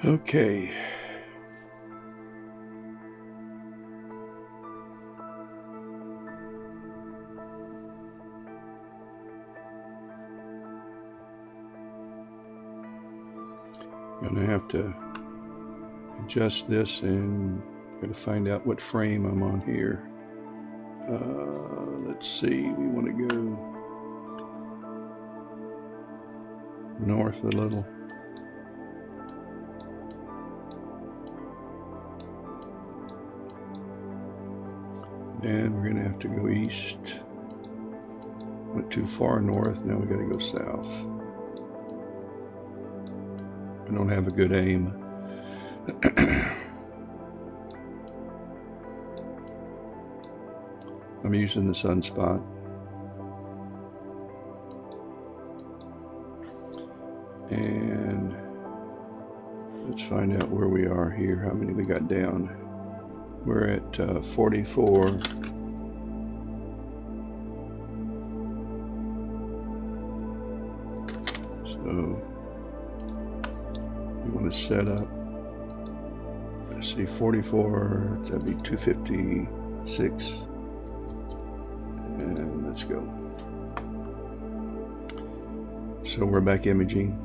Okay. I'm gonna have to adjust this and gotta find out what frame I'm on here. Let's see, we want to go north a little. And we're gonna have to go east. Went too far north, now we gotta go south. I don't have a good aim. I'm using the sunspot. And let's find out where we are here, how many we got down. We're at 44. So we want to set up, let's see, 44, that'd be 256. And let's go. So we're back imaging.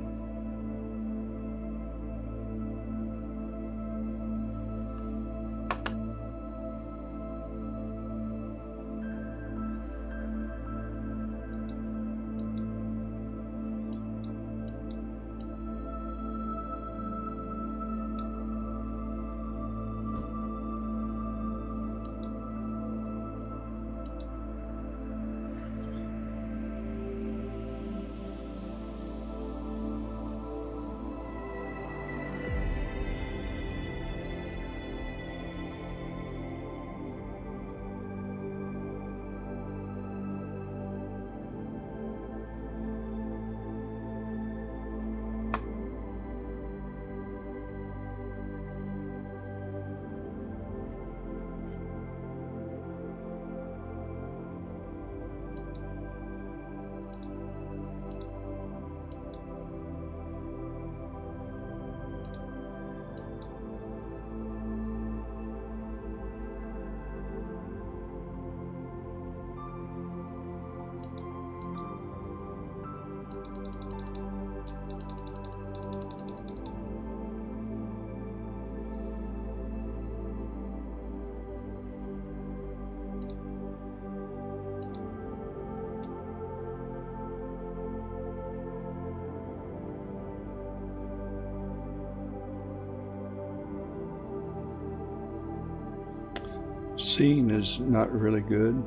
Seeing is not really good.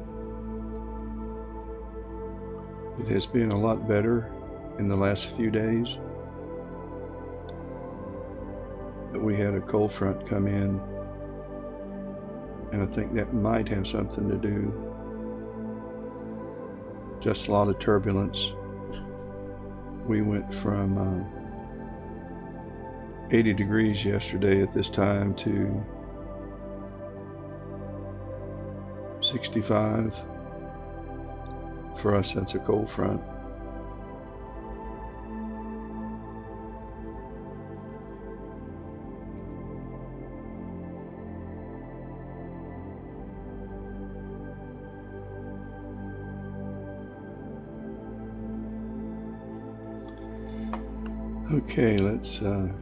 It has been a lot better in the last few days, but we had a cold front come in, and I think that might have something to do. Just a lot of turbulence. We went from 80 degrees yesterday at this time to 65. For us, that's a cold front. Okay, let's do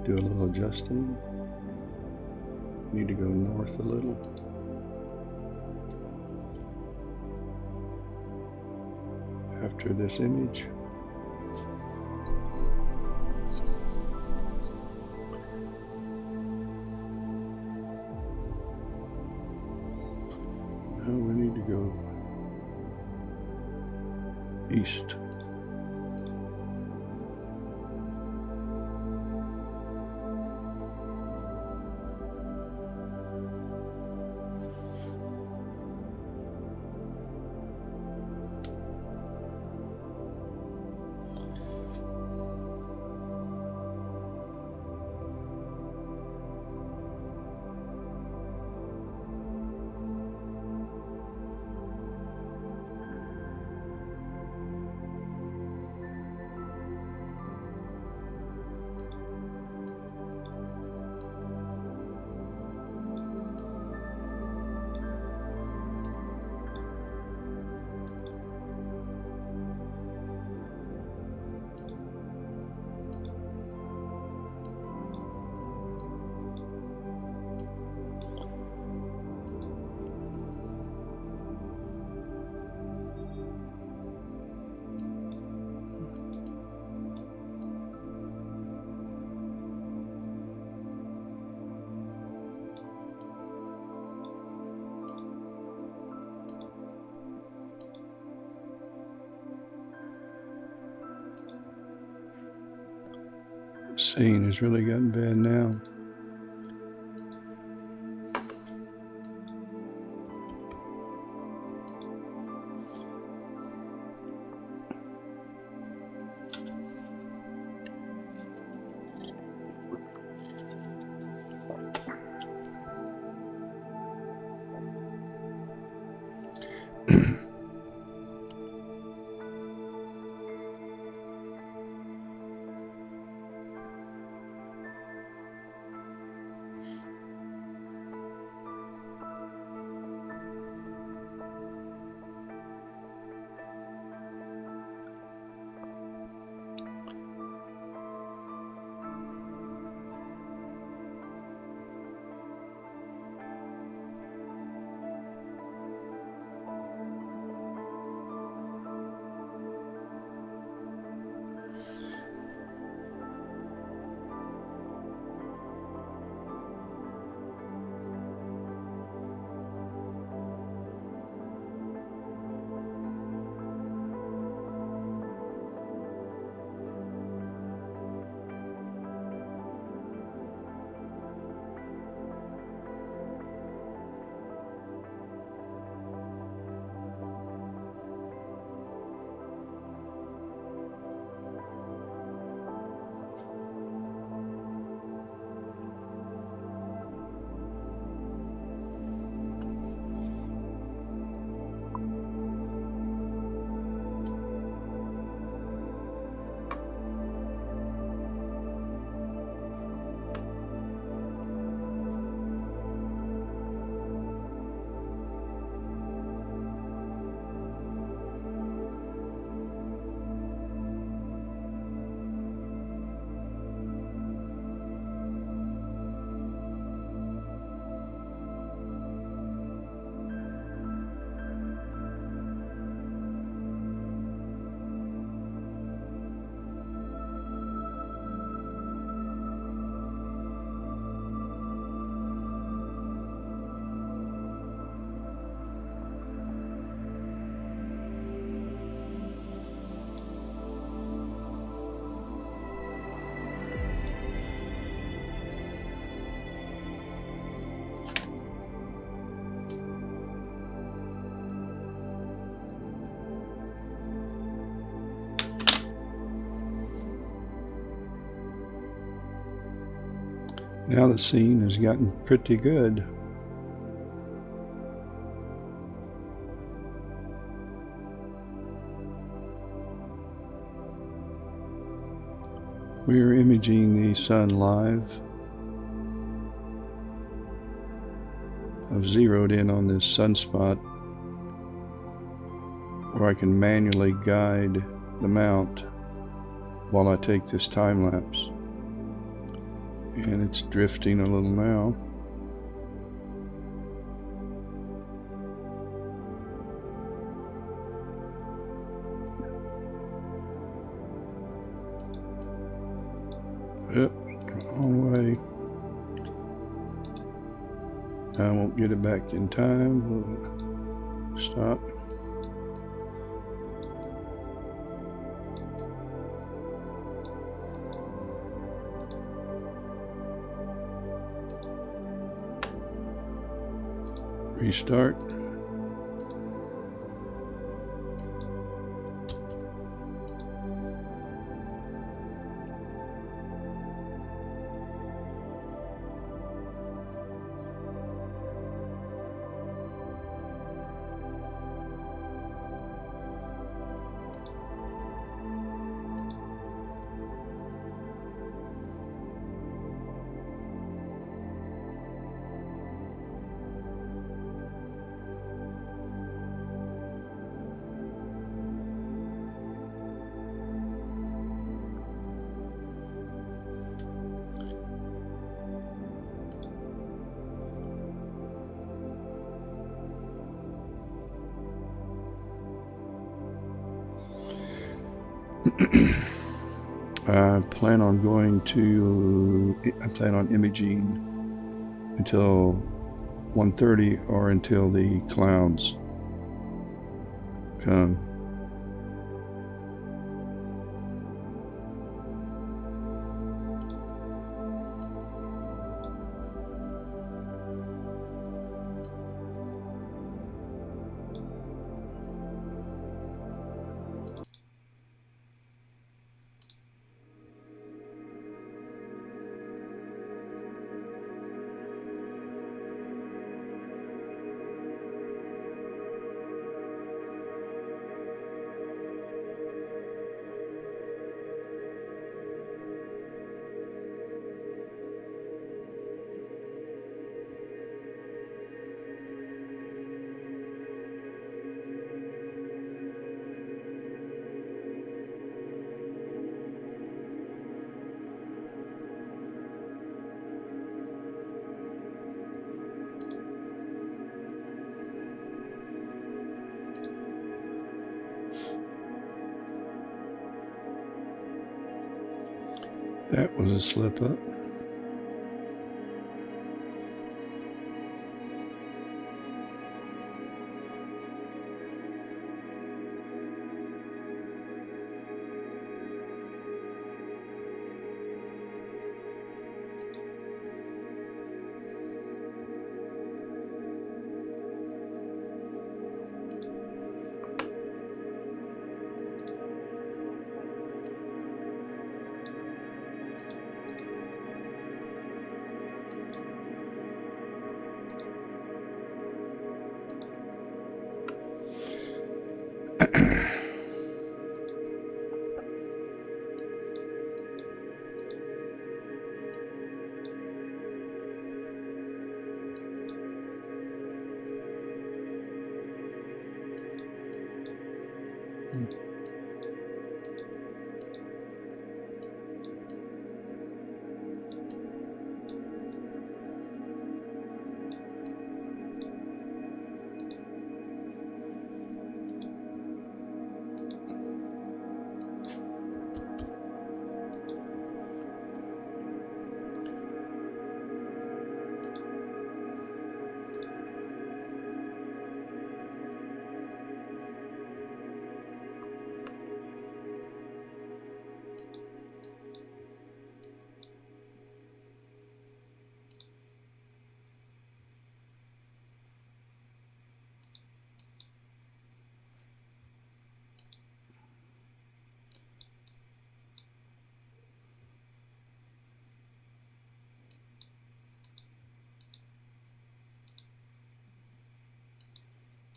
a little adjusting. Need to go north a little. After this image. Now we need to go east. scene has really gotten bad now. Now the scene has gotten pretty good. We are imaging the sun live. I've zeroed in on this sunspot where I can manually guide the mount while I take this time lapse. And it's drifting a little now. Yep, wrong way. I won't get it back in time. We'll stop. Restart. I plan on imaging until 1:30 or until the clouds come. That was a slip up.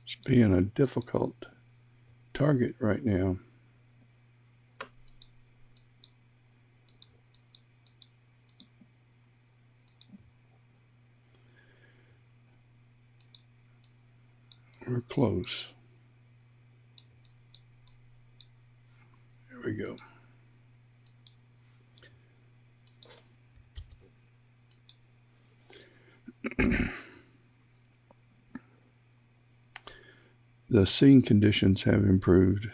It's being a difficult target right now. We're close. There we go. The scene conditions have improved.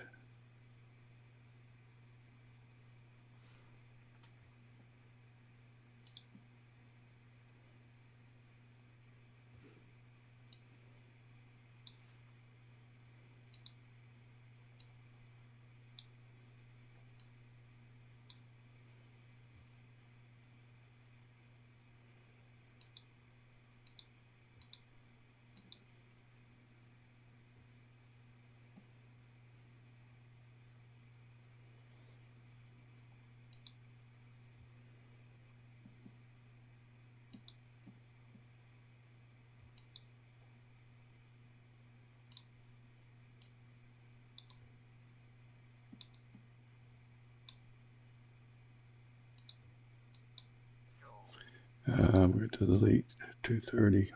We're to the late 2:30.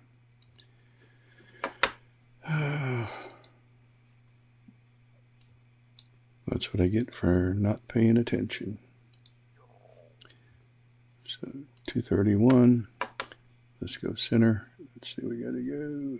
That's what I get for not paying attention. So 2:31. Let's go center. Let's see, we got to go.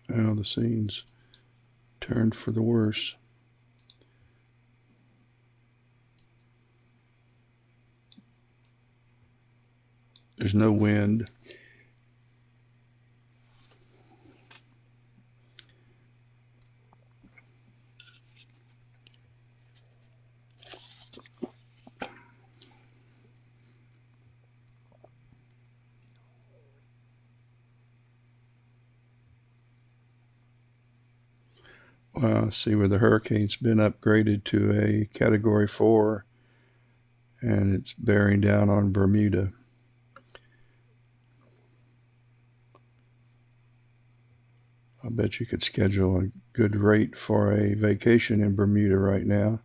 Now the scene's turned for the worse. There's no wind. See where the hurricane's been upgraded to a Category 4, and it's bearing down on Bermuda. I bet you could schedule a good rate for a vacation in Bermuda right now.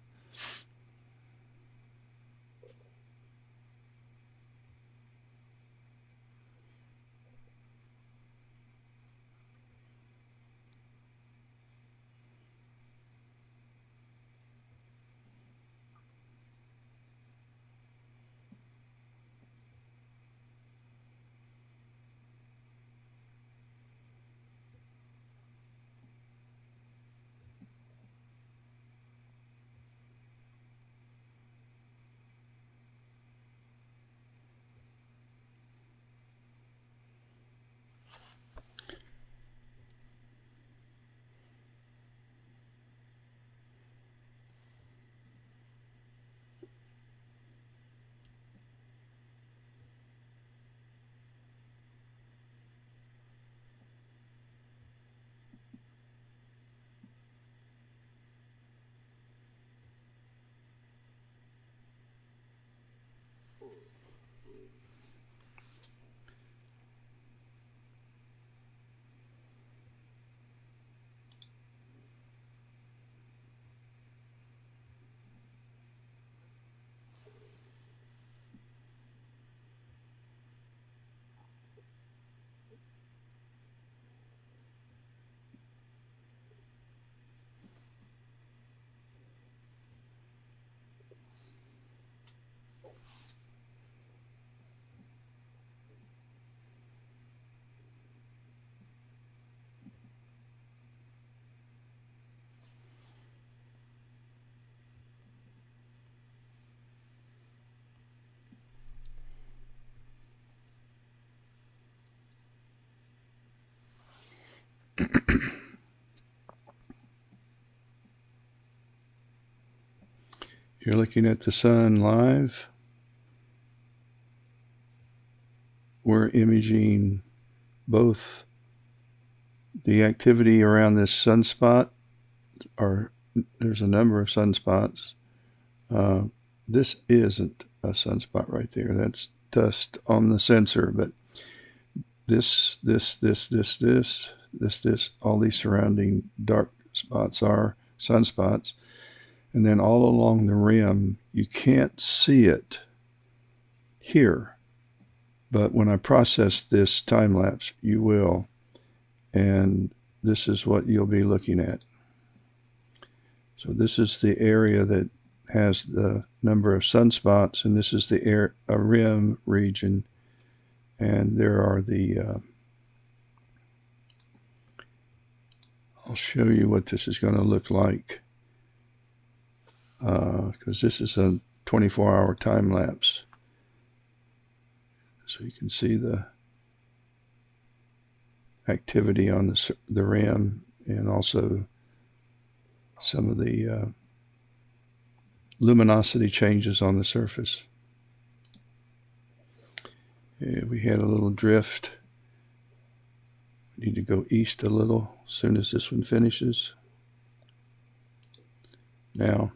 You're looking at the sun live. We're imaging both the activity around this sunspot, or there's a number of sunspots. This isn't a sunspot right there. That's dust on the sensor, but this, all these surrounding dark spots are sunspots. And then all along the rim, you can't see it here, but when I process this time lapse, you will. And this is what you'll be looking at. So this is the area that has the number of sunspots, and this is the rim region. And there are the, I'll show you what this is going to look like, because this is a 24-hour time lapse. So you can see the activity on the rim, and also some of the luminosity changes on the surface. Yeah, we had a little drift. We need to go east a little as soon as this one finishes. Now,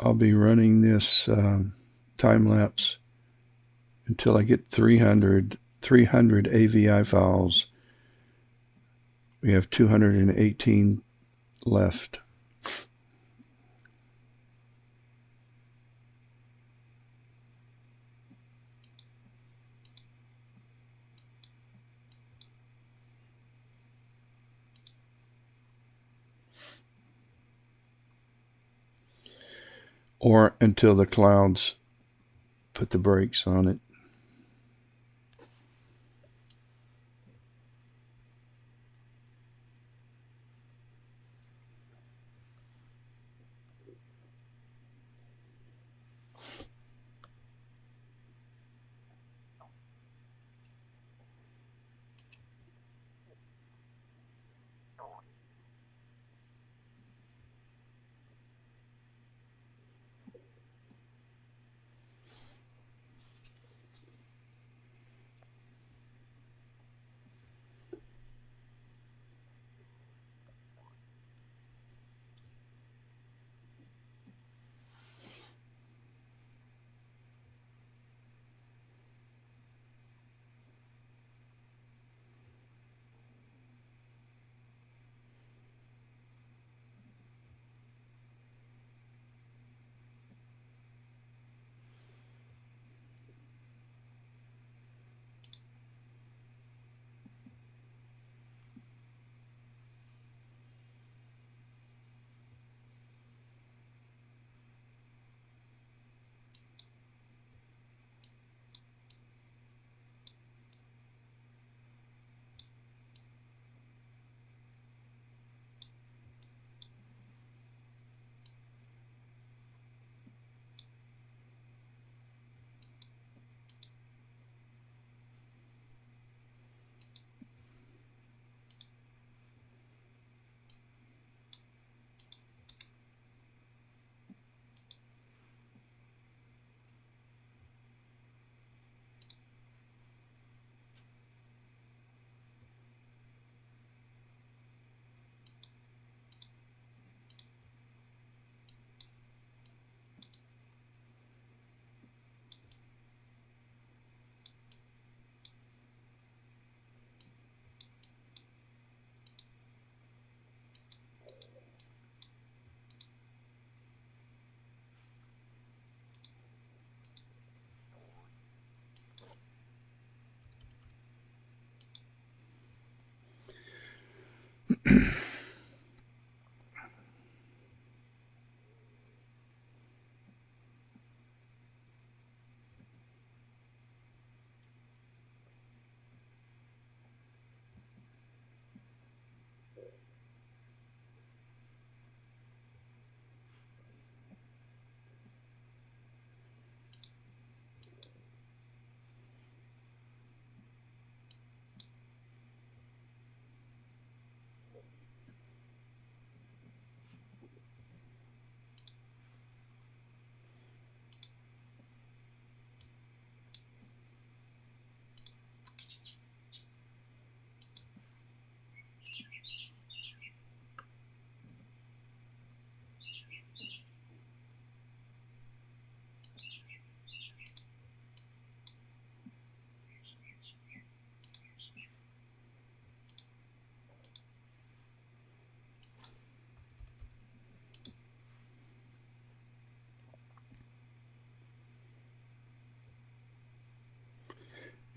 I'll be running this time lapse until I get 300 AVI files. We have 218 left. or until the clouds put the brakes on it.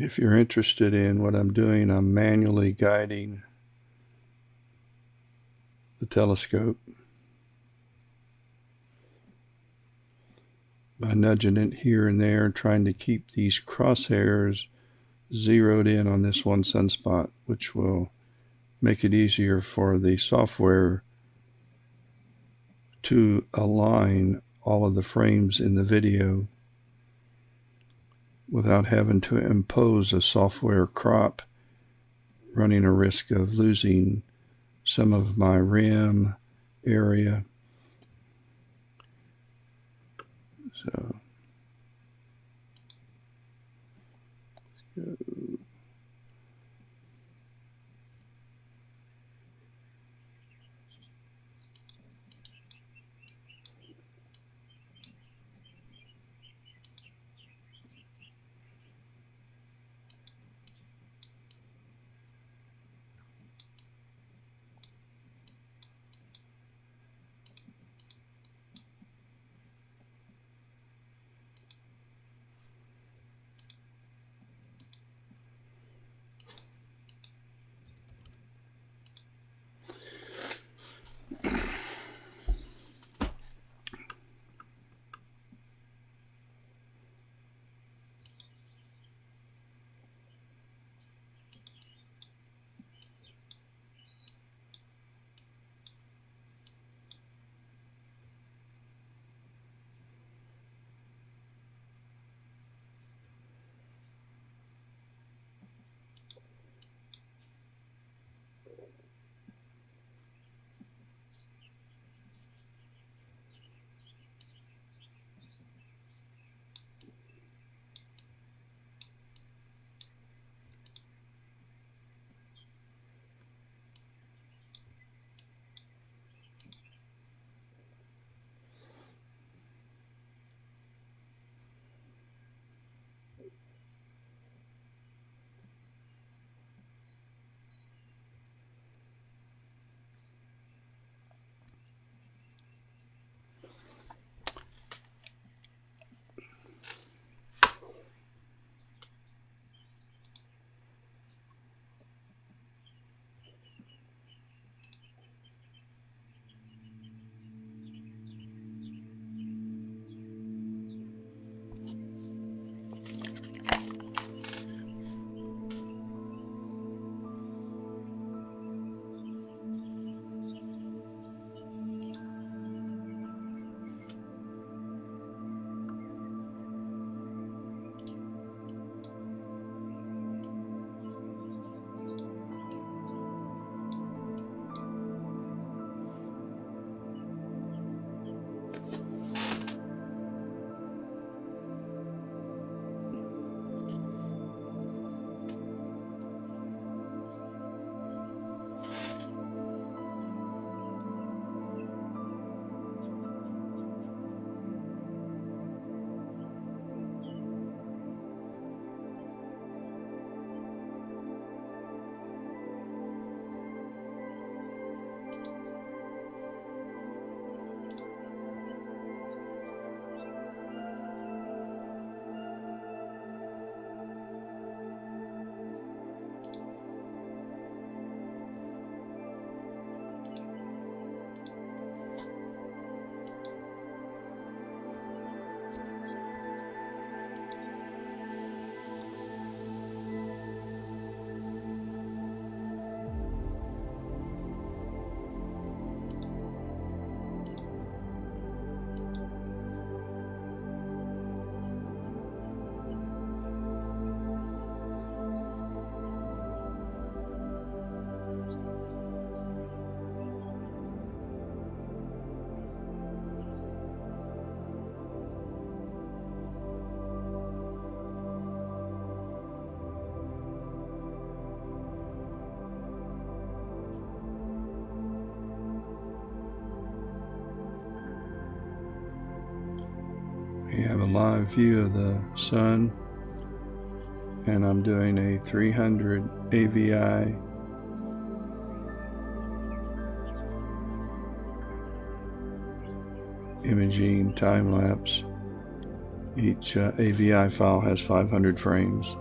If you're interested in what I'm doing, I'm manually guiding the telescope by nudging it here and there, trying to keep these crosshairs zeroed in on this one sunspot, which will make it easier for the software to align all of the frames in the video without having to impose a software crop, running a risk of losing some of my rim area. So We have a live view of the sun, and I'm doing a 300 AVI imaging time lapse. Each AVI file has 500 frames.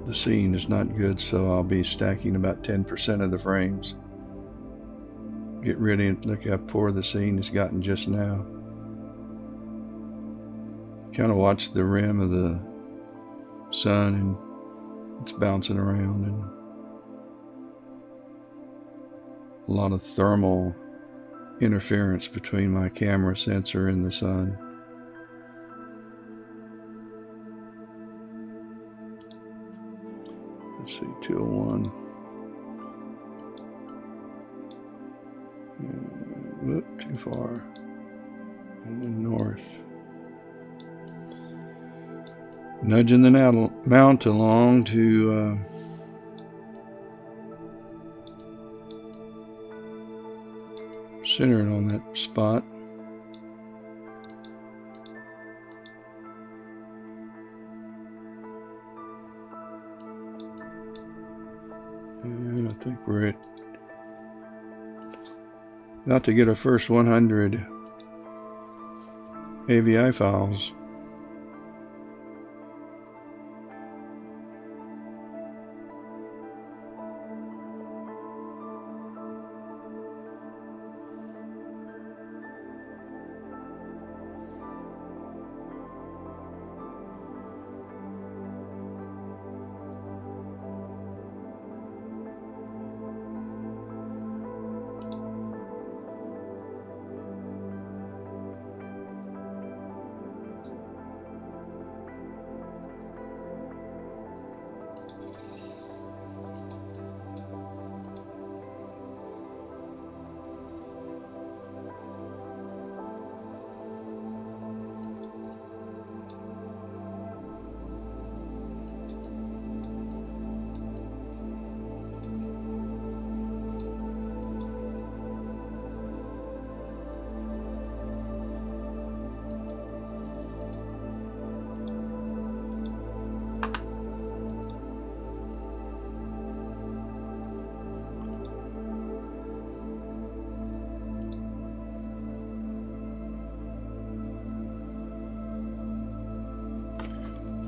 The scene is not good, so I'll be stacking about 10% of the frames. Get ready, look how poor the scene has gotten just now. Kind of watch the rim of the sun, and it's bouncing around, and a lot of thermal interference between my camera sensor and the sun. Let's see, 201. Whoop, too far. And then north. Nudging the mount along to center it on that spot. And I think we're about to get our first 100 AVI files.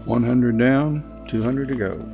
$100 down, $200 to go.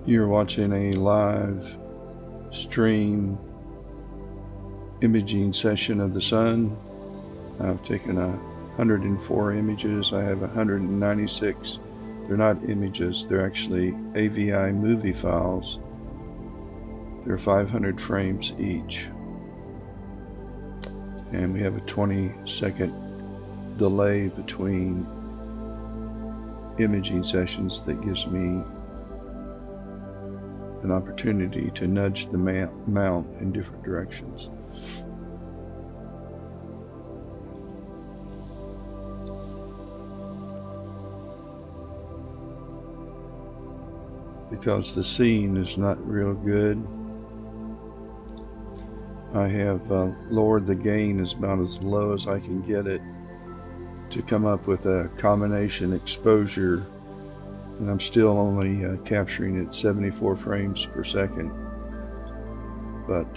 You're watching a live stream imaging session of the sun. I've taken 104 images. I have 196. They're not images, they're actually AVI movie files. They're 500 frames each. And we have a 20-second delay between imaging sessions that gives me an opportunity to nudge the mount in different directions. Because the scene is not real good, I have lowered the gain as about as low as I can get it to come up with a combination exposure, and I'm still only capturing it 74 frames per second. But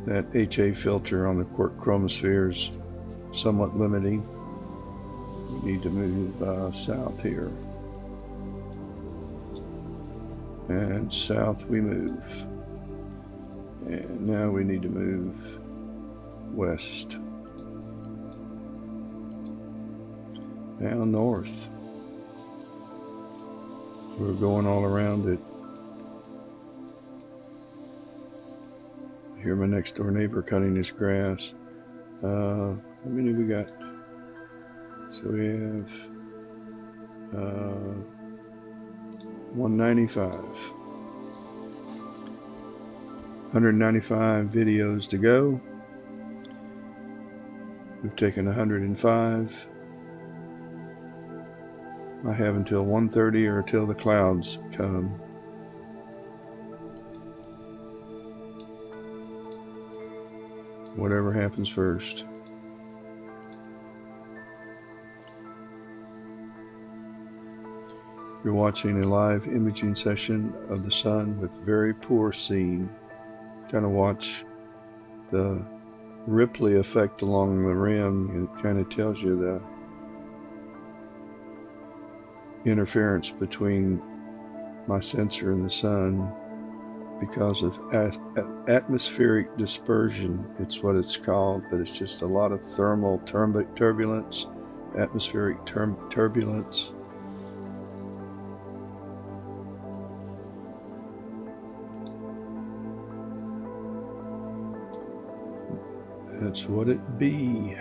that HA filter on the chromosphere is somewhat limiting. We need to move south here. And south we move. And now we need to move west. Now north. We're going all around it. I hear my next door neighbor cutting his grass. How many we got? So we have 195. 195 videos to go. We've taken 105. I have until 1:30 or until the clouds come. Whatever happens first. You're watching a live imaging session of the sun with very poor scene. Kind of watch the Ripley effect along the rim. It kind of tells you the interference between my sensor and the sun because of atmospheric dispersion. It's what it's called, but it's just a lot of thermal turbulence, atmospheric turbulence. That's what it be.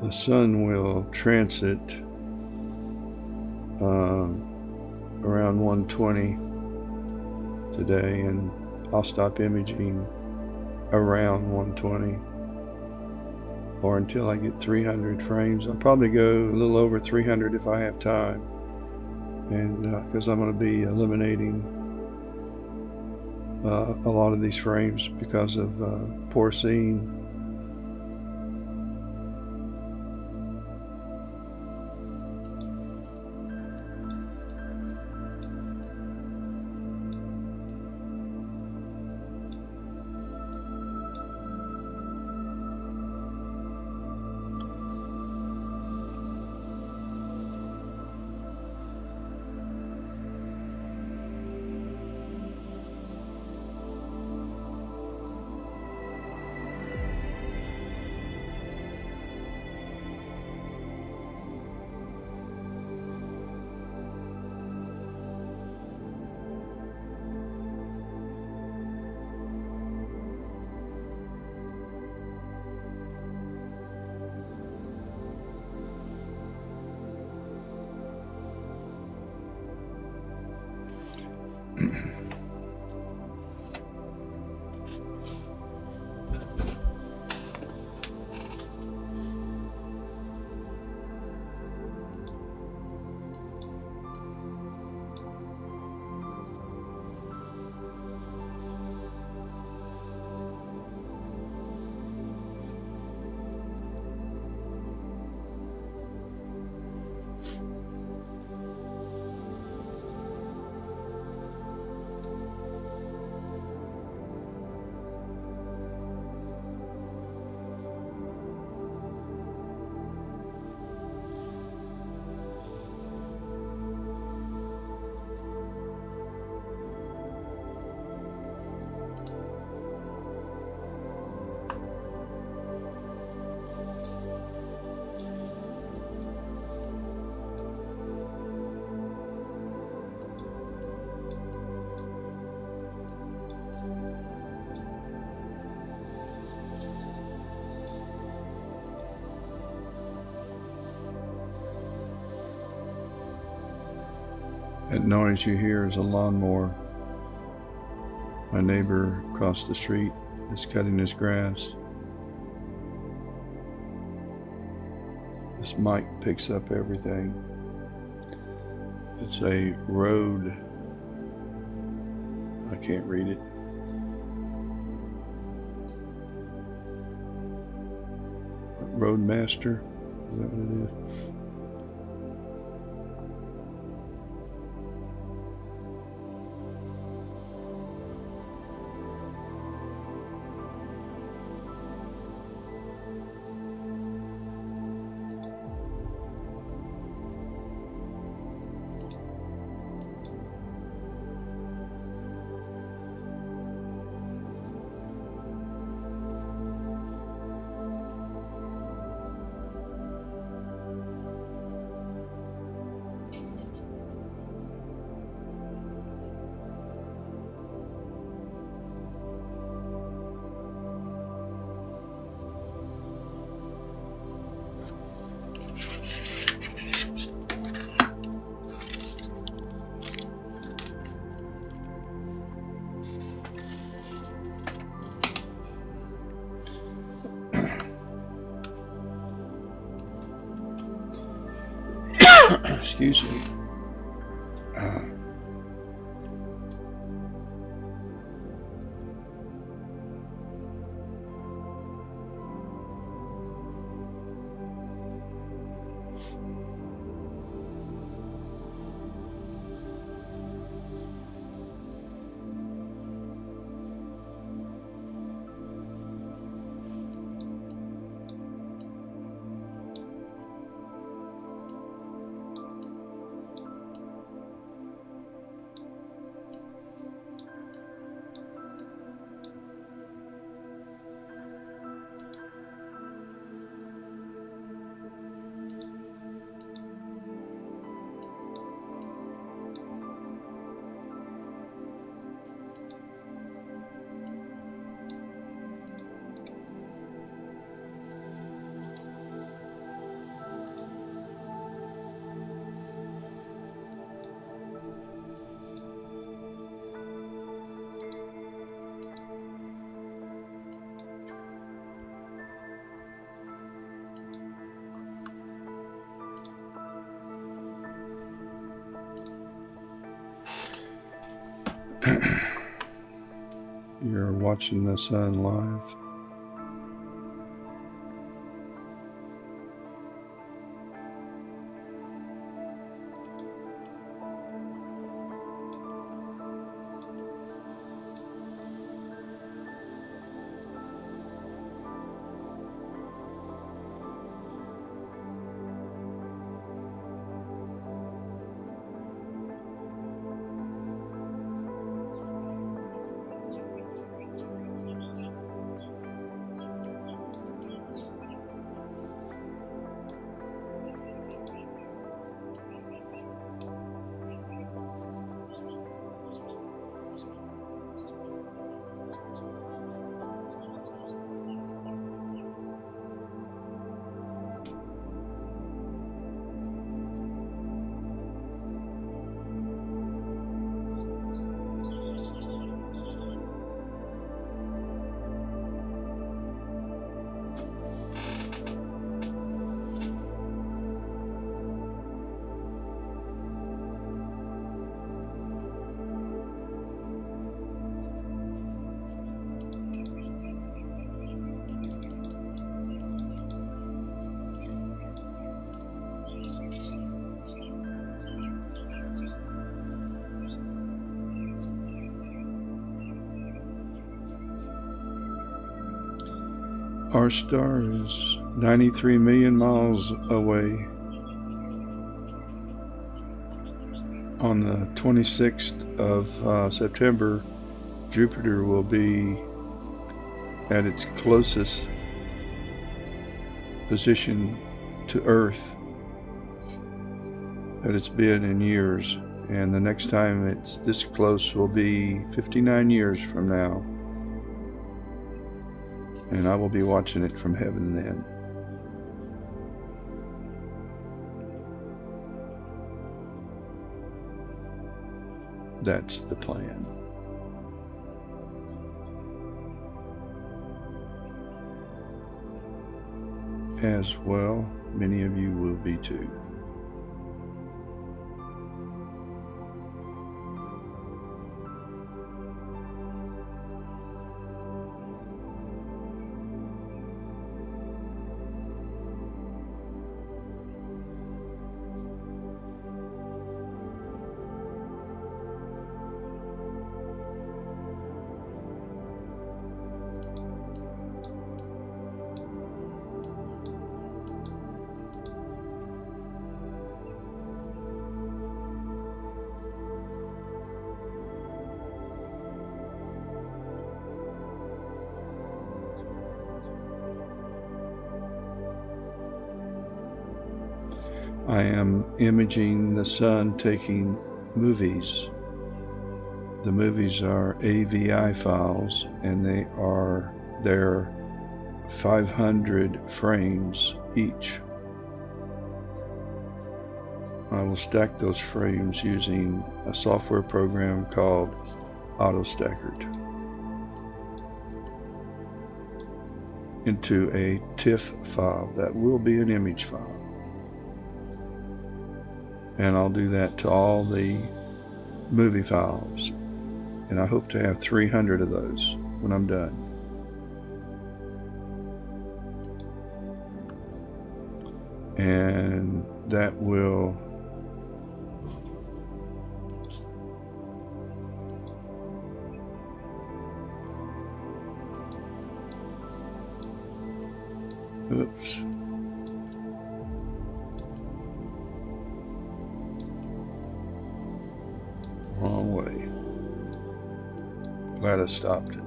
The sun will transit around 1:20 today, and I'll stop imaging around 1:20 or until I get 300 frames. I'll probably go a little over 300 if I have time, and because I'm going to be eliminating a lot of these frames because of poor scene. That noise you hear is a lawnmower. My neighbor across the street is cutting his grass. This mic picks up everything. It's a road. I can't read it. Roadmaster. Is that what it is? Excuse me. You're watching the sun live. Our star is 93 million miles away. On the 26th of September, Jupiter will be at its closest position to Earth that it's been in years. And the next time it's this close will be 59 years from now. And I will be watching it from heaven then. That's the plan. As well, many of you will be too. I am imaging the sun taking movies. The movies are AVI files, and they're 500 frames each. I will stack those frames using a software program called AutoStackered into a TIFF file that will be an image file. And I'll do that to all the movie files, and I hope to have 300 of those when I'm done. And that will oops. Wrong way. Glad I stopped it.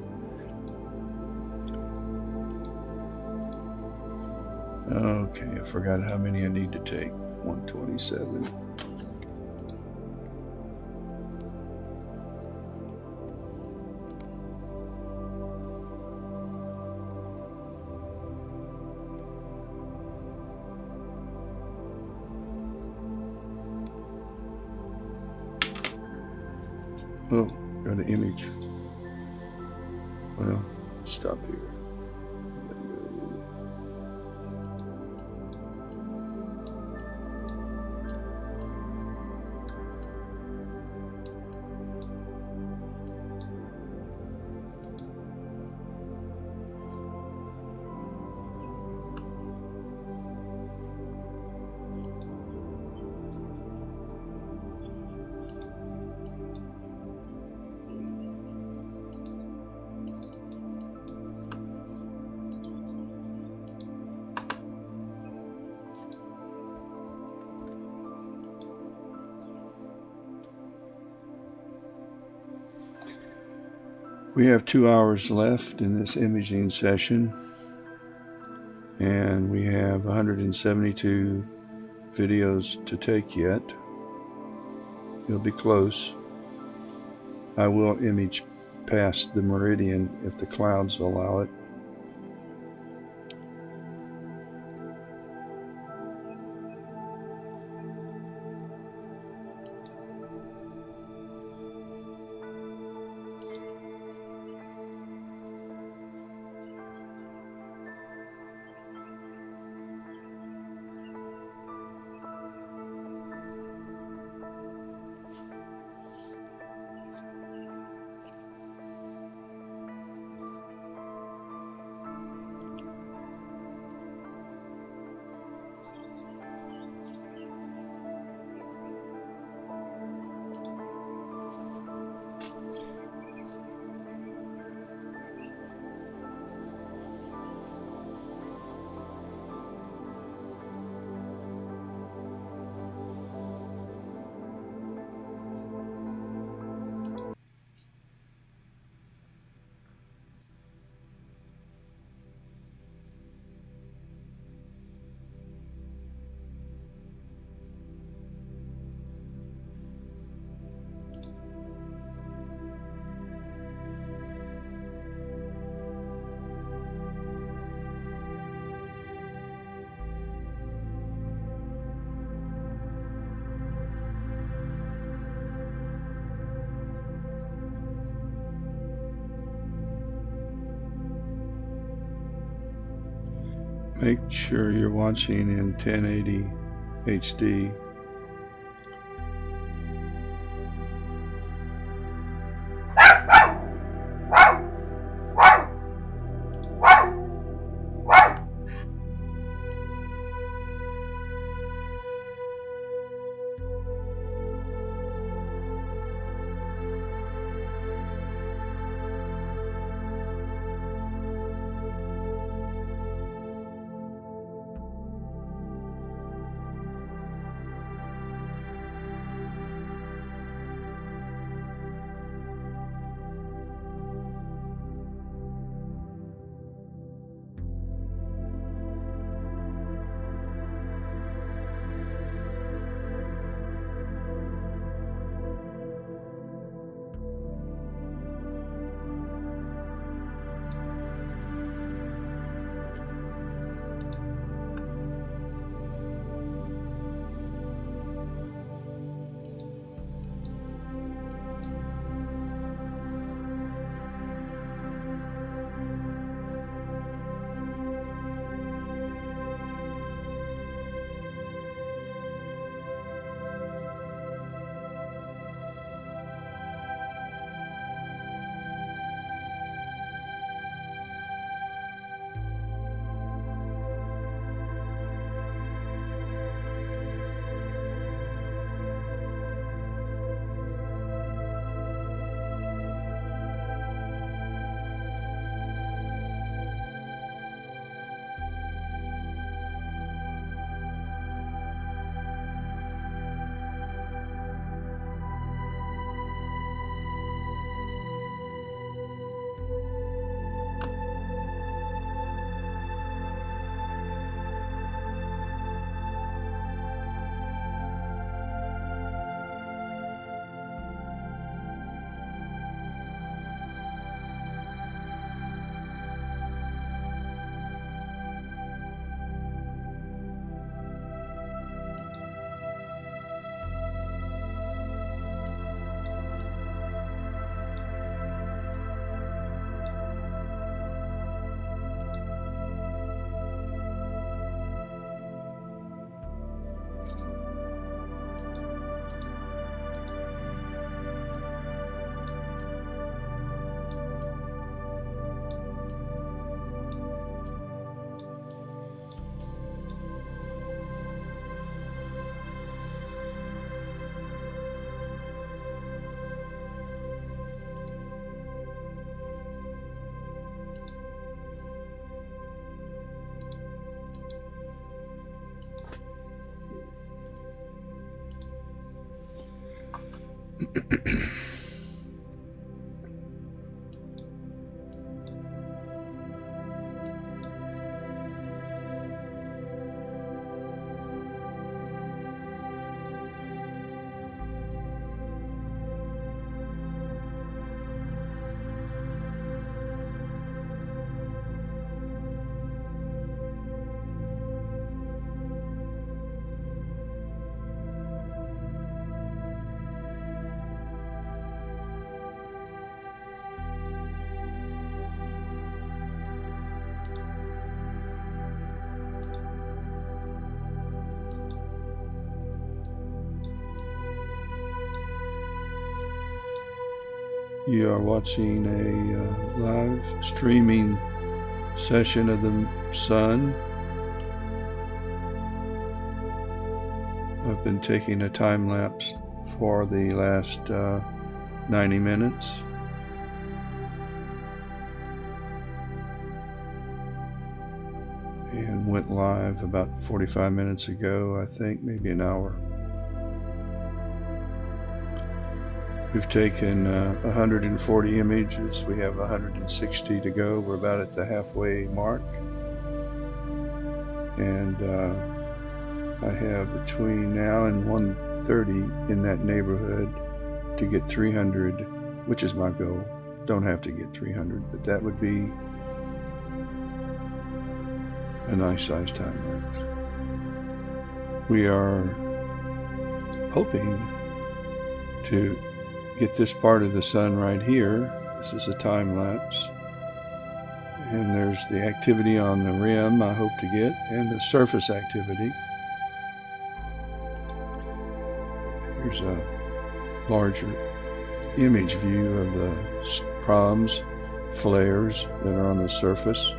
Okay, I forgot how many I need to take. 127. Oh, got an image. Well, let's stop here. We have 2 hours left in this imaging session, and we have 172 videos to take yet. It'll be close. I will image past the meridian if the clouds allow it. Make sure you're watching in 1080 HD. You are watching a live streaming session of the sun. I've been taking a time lapse for the last 90 minutes. And went live about 45 minutes ago, I think, maybe an hour. We've taken 140 images. We have 160 to go. We're about at the halfway mark. And I have between now and 1:30 in that neighborhood to get 300, which is my goal. Don't have to get 300, but that would be a nice size time lapse. We are hoping to get this part of the sun right here. This is a time lapse, And there's the activity on the rim I hope to get, and the surface activity. Here's a larger image view of the problems, flares that are on the surface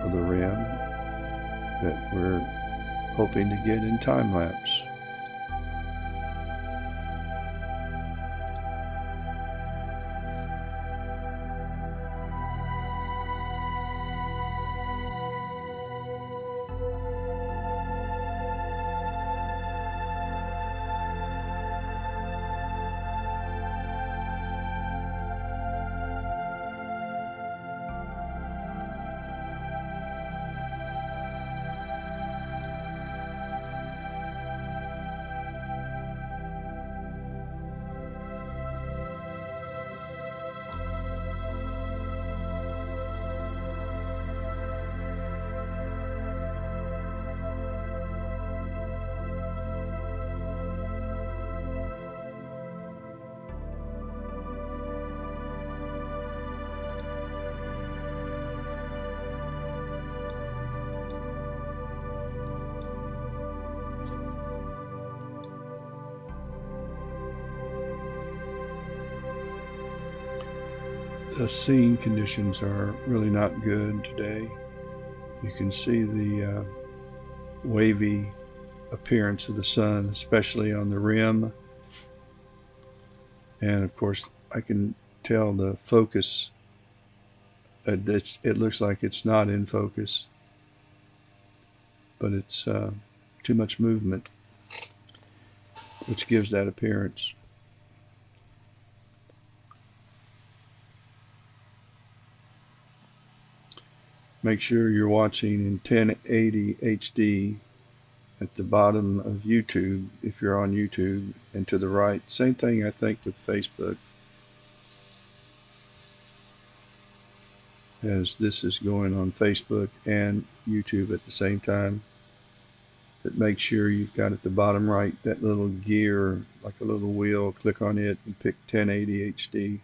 of the rim that we're hoping to get in time lapse. The seeing conditions are really not good today. You can see the wavy appearance of the sun, especially on the rim. And of course, I can tell the focus, it looks like it's not in focus, but it's too much movement, which gives that appearance. Make sure you're watching in 1080 HD at the bottom of YouTube if you're on YouTube, and to the right. Same thing I think with Facebook, as this is going on Facebook and YouTube at the same time. But make sure you've got at the bottom right that little gear, like a little wheel. Click on it and pick 1080 HD.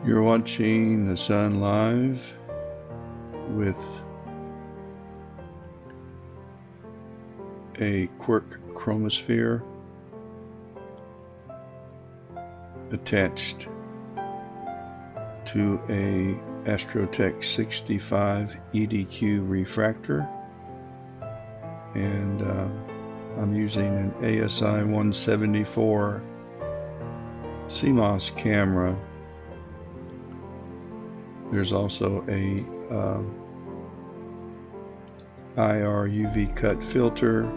You're watching the sun live with a quark chromosphere attached to a Astrotech 65 EDQ refractor, and I'm using an ASI 174 CMOS camera. There's also a IR UV cut filter.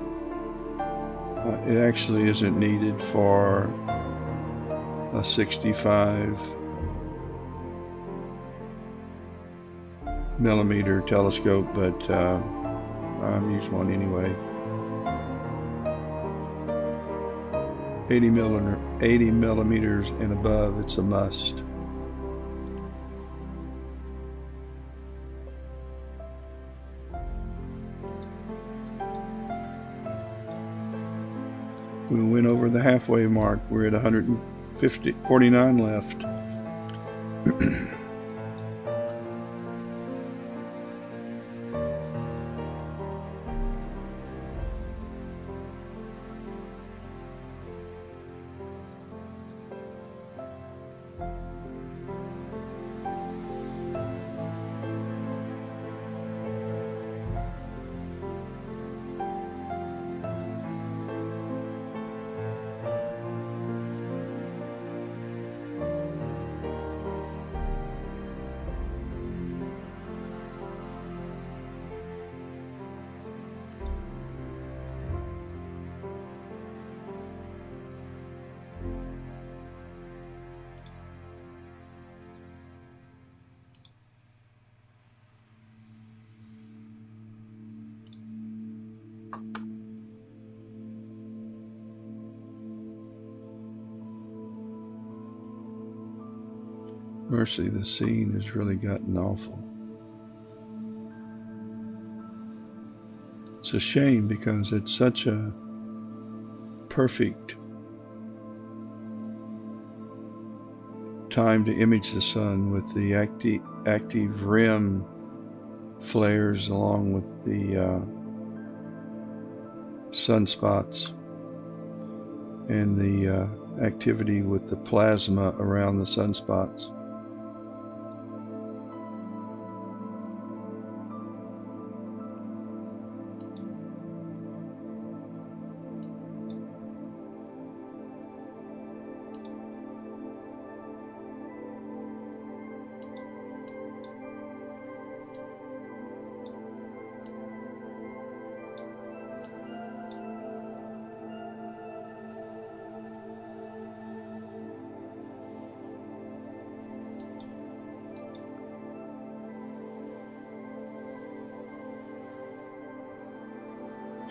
It actually isn't needed for a 65 millimeter telescope, but I'm using one anyway. 80 millimeters and above, it's a must. We went over the halfway mark. We're at 149 left. Mercy, the scene has really gotten awful. It's a shame because it's such a perfect time to image the sun with the active rim flares along with the sunspots and the activity with the plasma around the sunspots.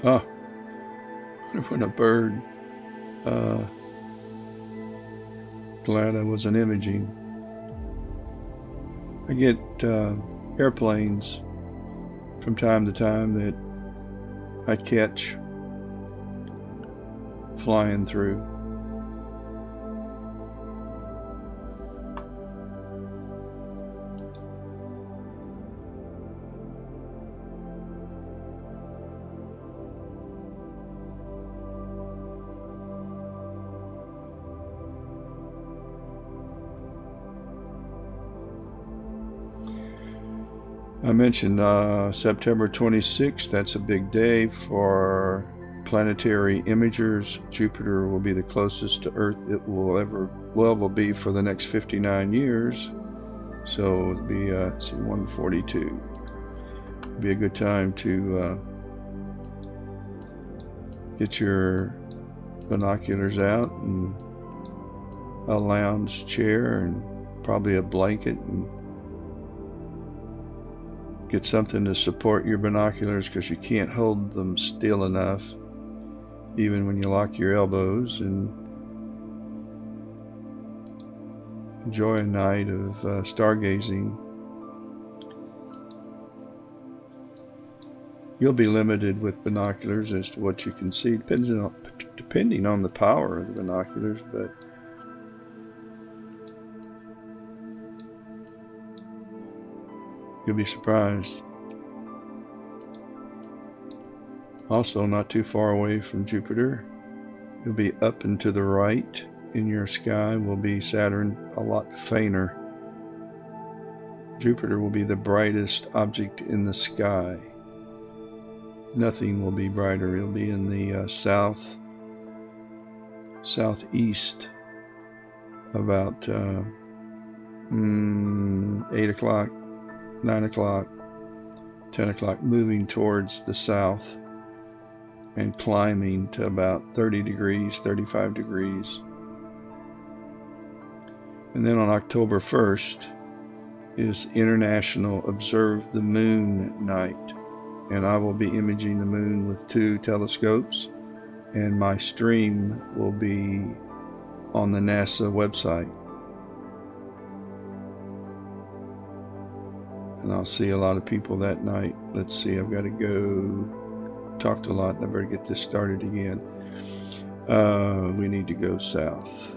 Oh, when a bird, glad I wasn't imaging. I get airplanes from time to time that I catch flying through. I mentioned September 26th. That's a big day for planetary imagers. Jupiter will be the closest to Earth it will be for the next 59 years. So it'll be 142. It'll be a good time to get your binoculars out and a lounge chair and probably a blanket, and get something to support your binoculars because you can't hold them still enough even when you lock your elbows, and enjoy a night of stargazing. You'll be limited with binoculars as to what you can see, depending on the power of the binoculars, but you'll be surprised. Also, not too far away from Jupiter, you'll be up and to the right in your sky will be Saturn, a lot fainter. Jupiter will be the brightest object in the sky. Nothing will be brighter. It'll be in the southeast, about 8 o'clock, 9 o'clock, 10 o'clock, moving towards the south and climbing to about 30 degrees, 35 degrees. And then on October 1st is International Observe the Moon Night. And I will be imaging the moon with 2 telescopes, and my stream will be on the NASA website. And I'll see a lot of people that night. Let's see, I've got to go talk to a lot, and I better get this started again. We need to go south.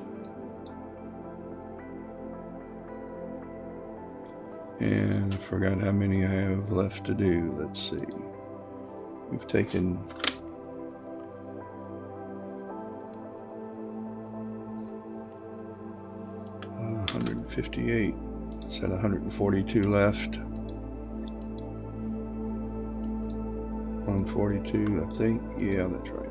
And I forgot how many I have left to do. Let's see. We've taken 158. It's at 142 left. 142, I think. Yeah, that's right.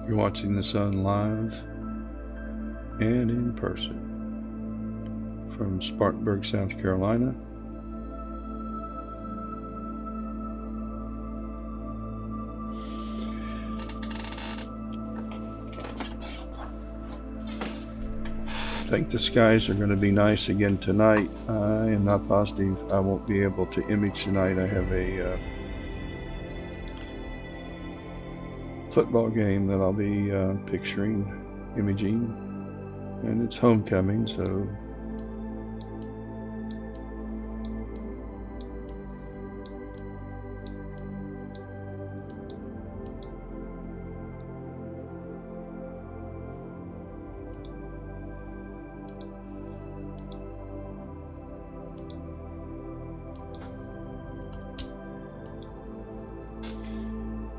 You're watching the sun live and in person from Spartanburg, South Carolina. think the skies are going to be nice again tonight. I am not positive I won't be able to image tonight. I have a football game that I'll be imaging, and it's homecoming, so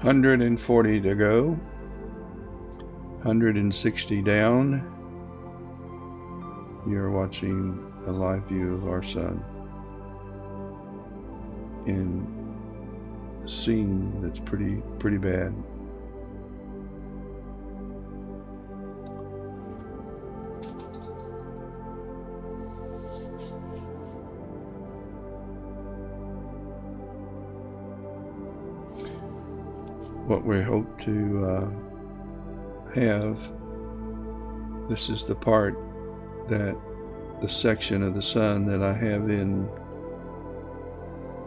$140 to go, 160 down. You're watching a live view of our sun in a scene that's pretty bad. What we hope to have, this is the part that the section of the sun that I have in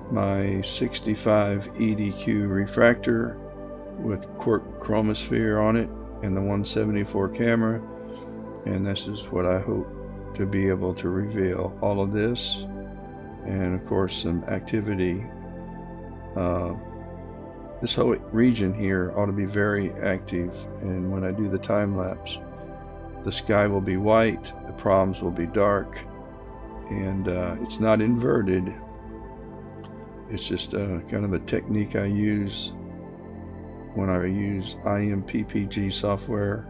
my 65 EDQ refractor with quark chromosphere on it and the 174 camera, and this is what I hope to be able to reveal. All of this, and of course some activity. This whole region here ought to be very active, and when I do the time lapse, the sky will be white, the proms will be dark, and it's not inverted. It's just kind of a technique I use when I use IMPPG software,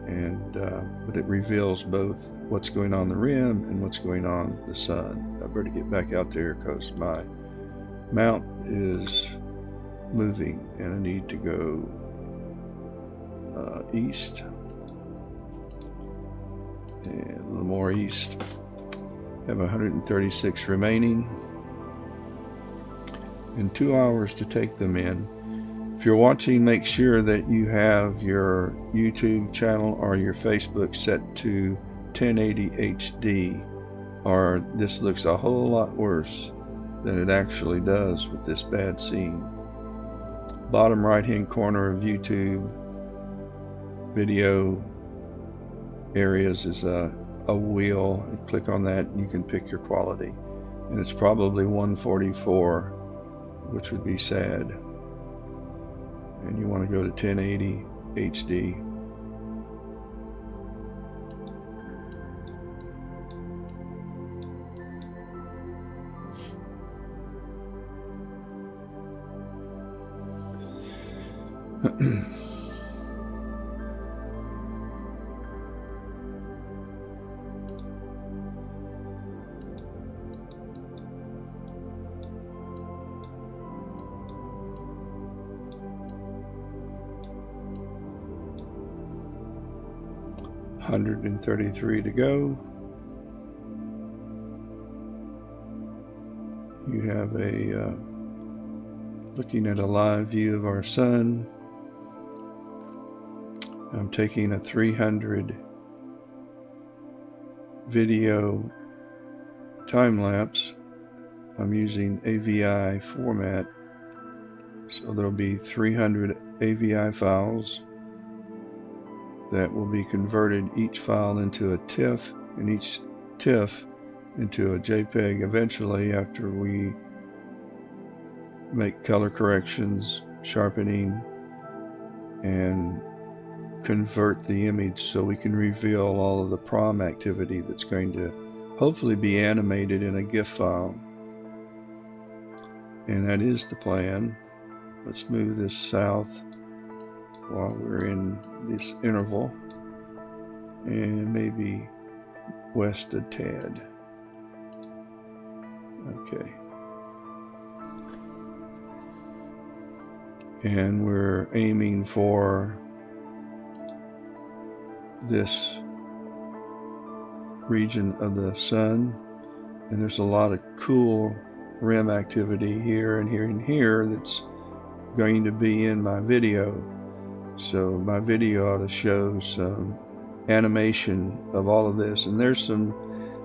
and but it reveals both what's going on the rim and what's going on the sun. I better get back out there because my mount is moving and I need to go east, and a little more east. I have 136 remaining and 2 hours to take them in. If you're watching, make sure that you have your YouTube channel or your Facebook set to 1080 HD, or this looks a whole lot worse than it actually does with this bad scene. Bottom right hand corner of YouTube video areas is a wheel. Click on that and you can pick your quality, and it's probably 144, which would be sad, and you want to go to 1080 HD. $133 to go. You have a looking at a live view of our sun. I'm taking a 300 video time lapse. I'm using AVI format, so there'll be 300 AVI files that will be converted, each file into a TIFF and each TIFF into a JPEG eventually, after we make color corrections, sharpening, and convert the image so we can reveal all of the prom activity that's going to hopefully be animated in a GIF file. And that is the plan. Let's move this south while we're in this interval, and maybe west a tad. Okay. And we're aiming for this region of the sun, and there's a lot of cool rim activity here and here and here that's going to be in my video. So my video ought to show some animation of all of this, and there's some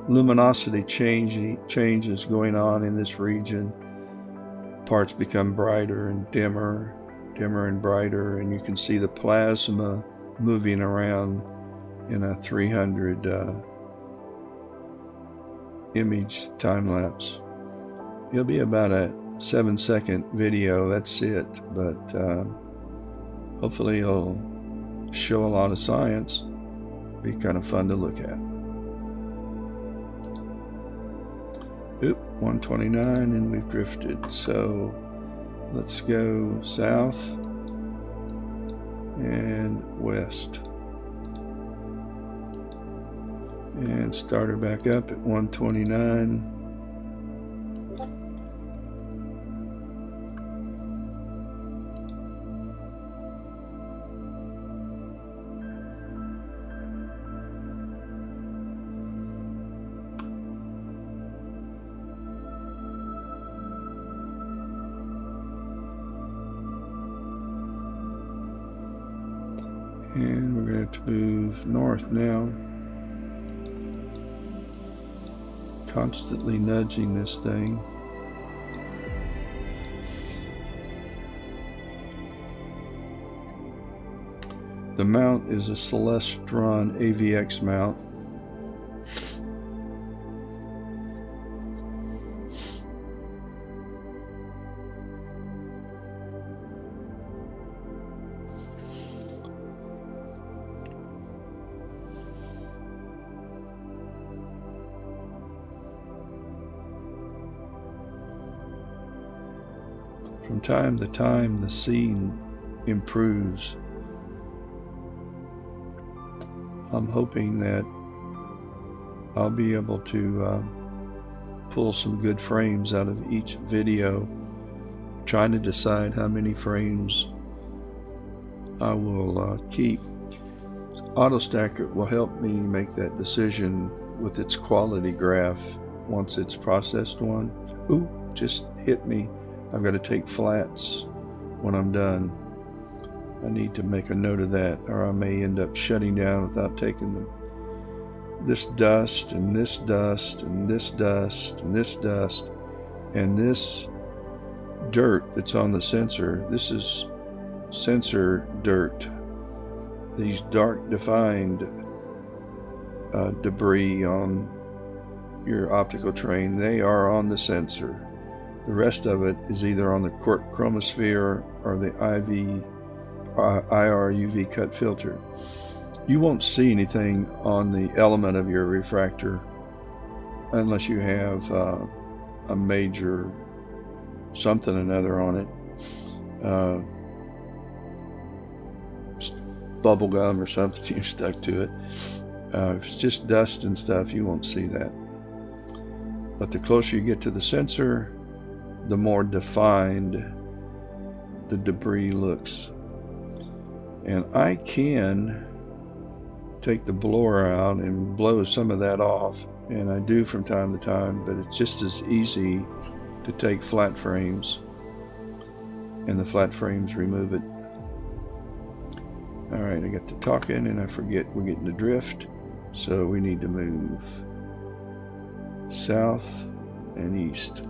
luminosity changes going on in this region. Parts become brighter and dimmer and brighter, and you can see the plasma moving around in a 300 image time lapse. It'll be about a 7-second video, that's it, but hopefully it'll show a lot of science. Be kind of fun to look at. Oop, 129, and we've drifted, so let's go south and west and start her back up at 129. And we're going to have to move north now. Constantly nudging this thing. The mount is a Celestron AVX mount. From time to time, the scene improves. I'm hoping that I'll be able to pull some good frames out of each video, trying to decide how many frames I will keep. AutoStacker will help me make that decision with its quality graph once it's processed one. Ooh, just hit me. I've got to take flats when I'm done. I need to make a note of that, or I may end up shutting down without taking them. This dust and this dust and this dust and this dust and this dirt that's on the sensor. This is sensor dirt. These dark defined debris on your optical train, they are on the sensor. The rest of it is either on the chromosphere or the IR UV cut filter. You won't see anything on the element of your refractor unless you have a major something or another on it. Bubble gum or something you stuck to it. If it's just dust and stuff, you won't see that. But the closer you get to the sensor, the more defined the debris looks. And I can take the blower out and blow some of that off, and I do from time to time, but it's just as easy to take flat frames, and the flat frames remove it. All right, I got to talking and I forget we're getting adrift, so we need to move south and east.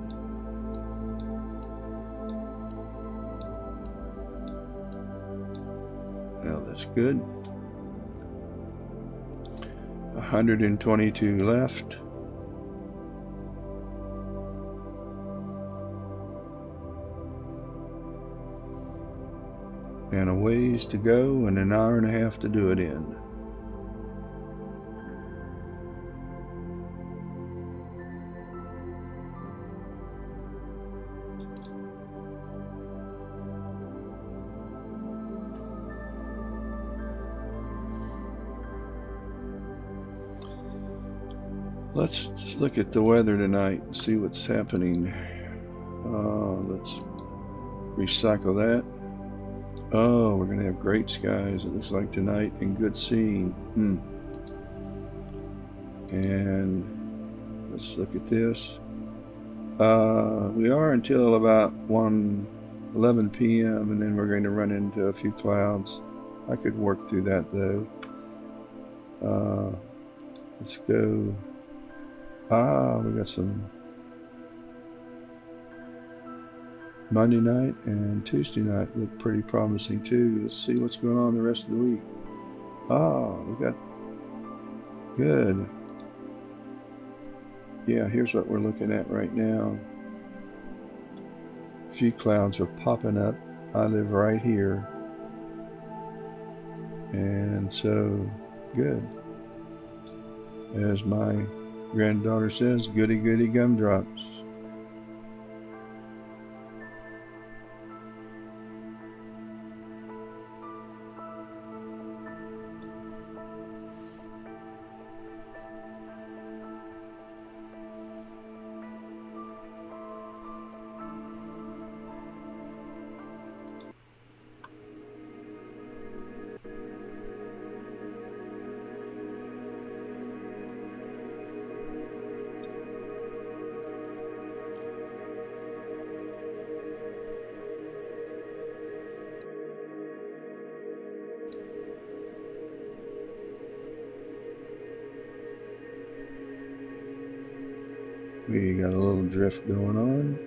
Well, that's good. 122 left. And a ways to go and an hour and a half to do it in. Let's look at the weather tonight and see what's happening. Let's recycle that. Oh, we're going to have great skies, it looks like tonight, and good seeing. And let's look at this. We are until about 11 p.m. and then we're going to run into a few clouds. I could work through that though. Let's go. We got some Monday night and Tuesday night look pretty promising too. Let's see what's going on the rest of the week. We got good. Yeah, here's what we're looking at right now. A few clouds are popping up. I live right here. And so, good. As my granddaughter says, goody goody gumdrops. We got a little drift going on.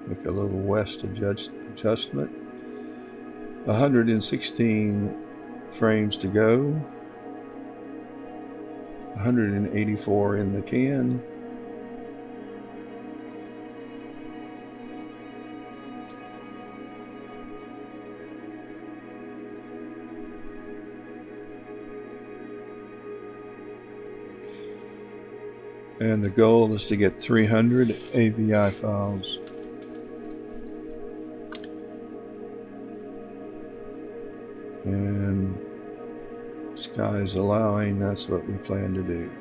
Make a little west adjustment. 116 frames to go. 184 in the can. And the goal is to get 300 AVI files. And sky's allowing, that's what we plan to do.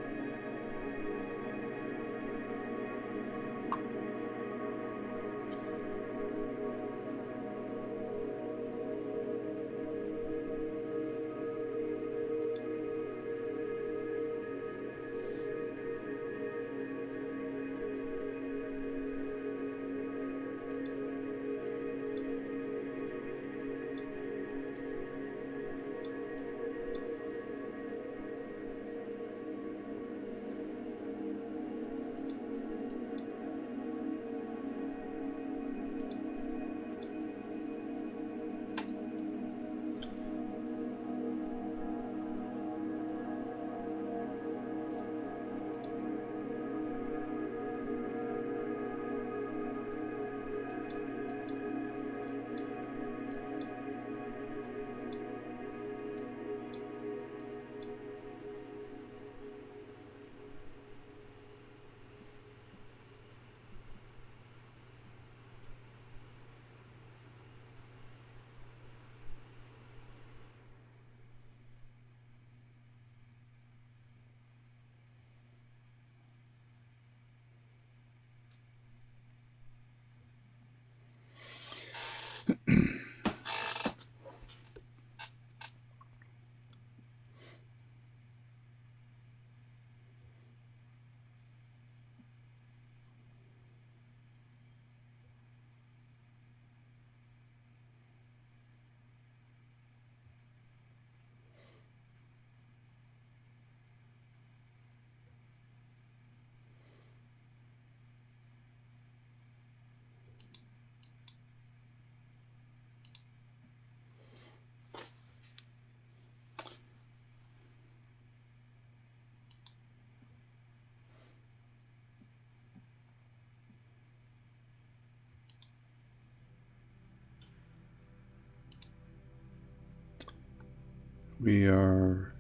We are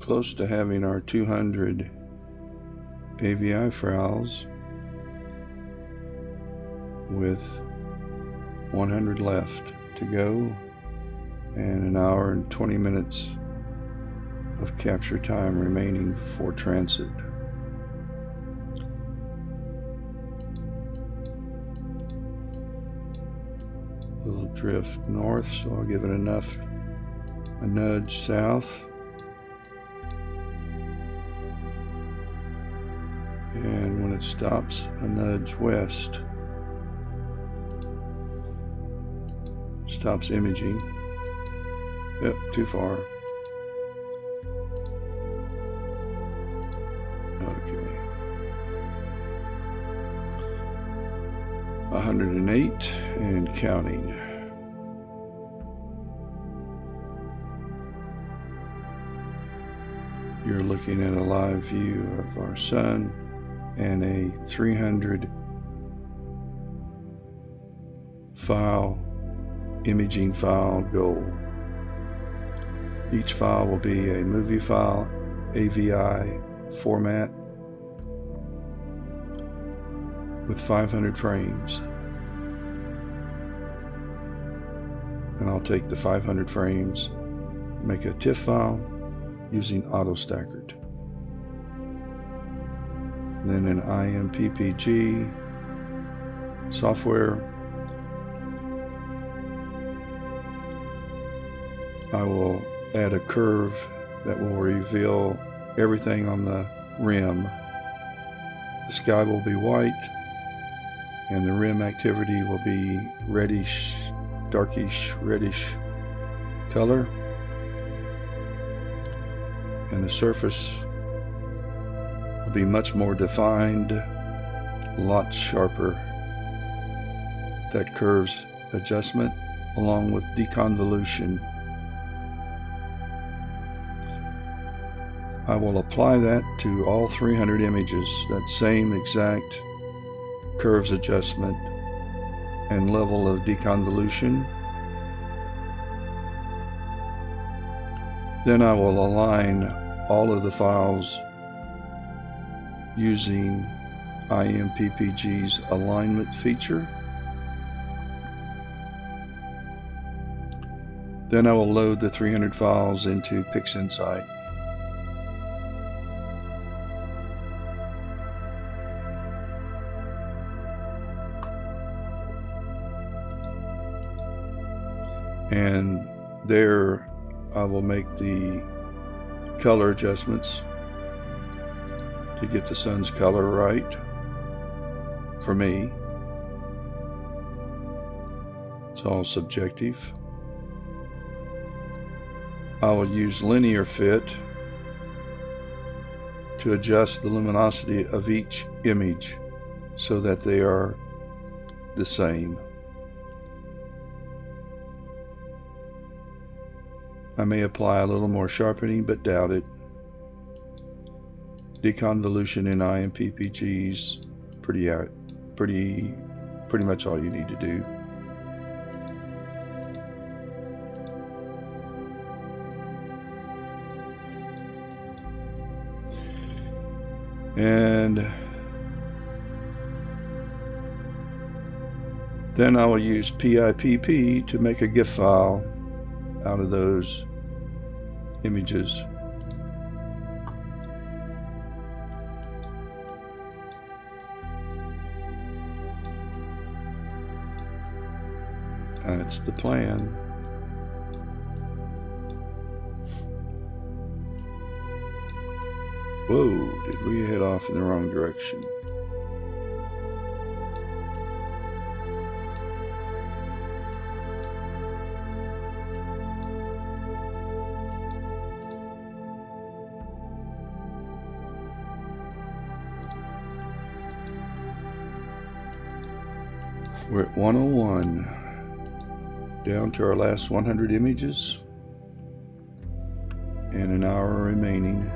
close to having our 200 AVI files with 100 left to go and an hour and 20 minutes of capture time remaining for transit. A little drift north, so I'll give it a nudge south. And when it stops, a nudge west. Stops imaging. Yep, too far. Okay. 108 and counting. You're looking at a live view of our sun and a 300 file, imaging file goal. Each file will be a movie file, AVI format with 500 frames. And I'll take the 500 frames, make a TIFF file using auto-stackered. Then in IMPPG software, I will add a curve that will reveal everything on the rim. The sky will be white and the rim activity will be reddish, darkish, reddish color. And the surface will be much more defined, a lot sharper. That curves adjustment along with deconvolution. I will apply that to all 300 images, that same exact curves adjustment and level of deconvolution. Then I will align all of the files using IMPPG's alignment feature. Then I will load the 300 files into PixInsight. And there I will make the color adjustments to get the sun's color right for me. It's all subjective. I will use linear fit to adjust the luminosity of each image so that they are the same. I may apply a little more sharpening, but doubt it. Deconvolution in IMPPG's pretty much all you need to do. And then I will use PIPP to make a GIF file out of those images. That's the plan. Whoa, did we head off in the wrong direction? We're at 101, down to our last 100 images, and an hour remaining.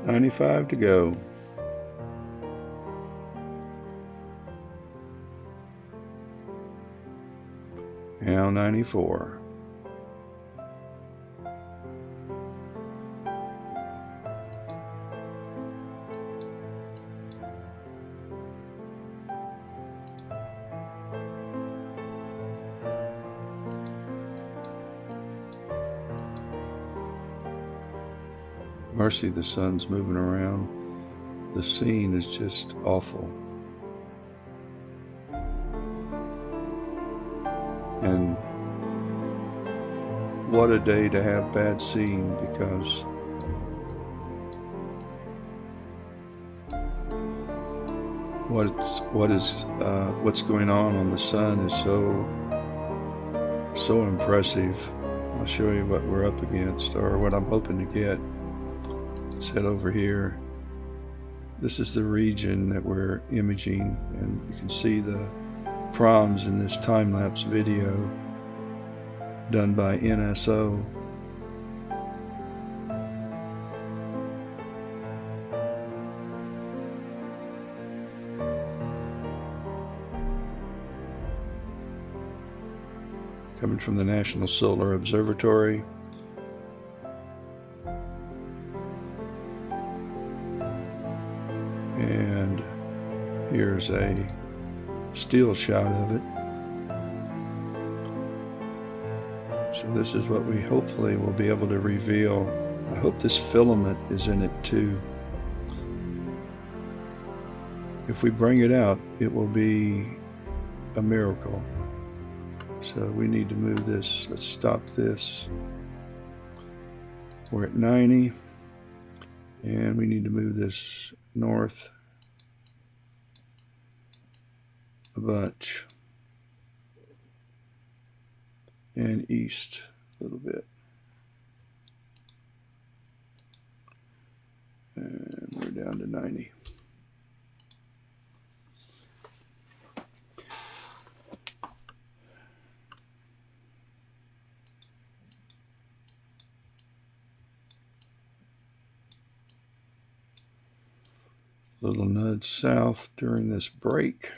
95 to go. Now 94. Mercy, the sun's moving around. The scene is just awful. And what a day to have bad scene, because what's going on the sun is so impressive. I'll show you what we're up against, or what I'm hoping to get. Let's head over here. This is the region that we're imaging, and you can see the proms in this time-lapse video done by NSO. Coming from the National Solar Observatory. And here's a still shot of it. So this is what we hopefully will be able to reveal. I hope this filament is in it too. If we bring it out, it will be a miracle. So we need to move this. Let's stop this. We're at 90, and we need to move this north a bunch and east a little bit. And we're down to 90. Little nudge south during this break.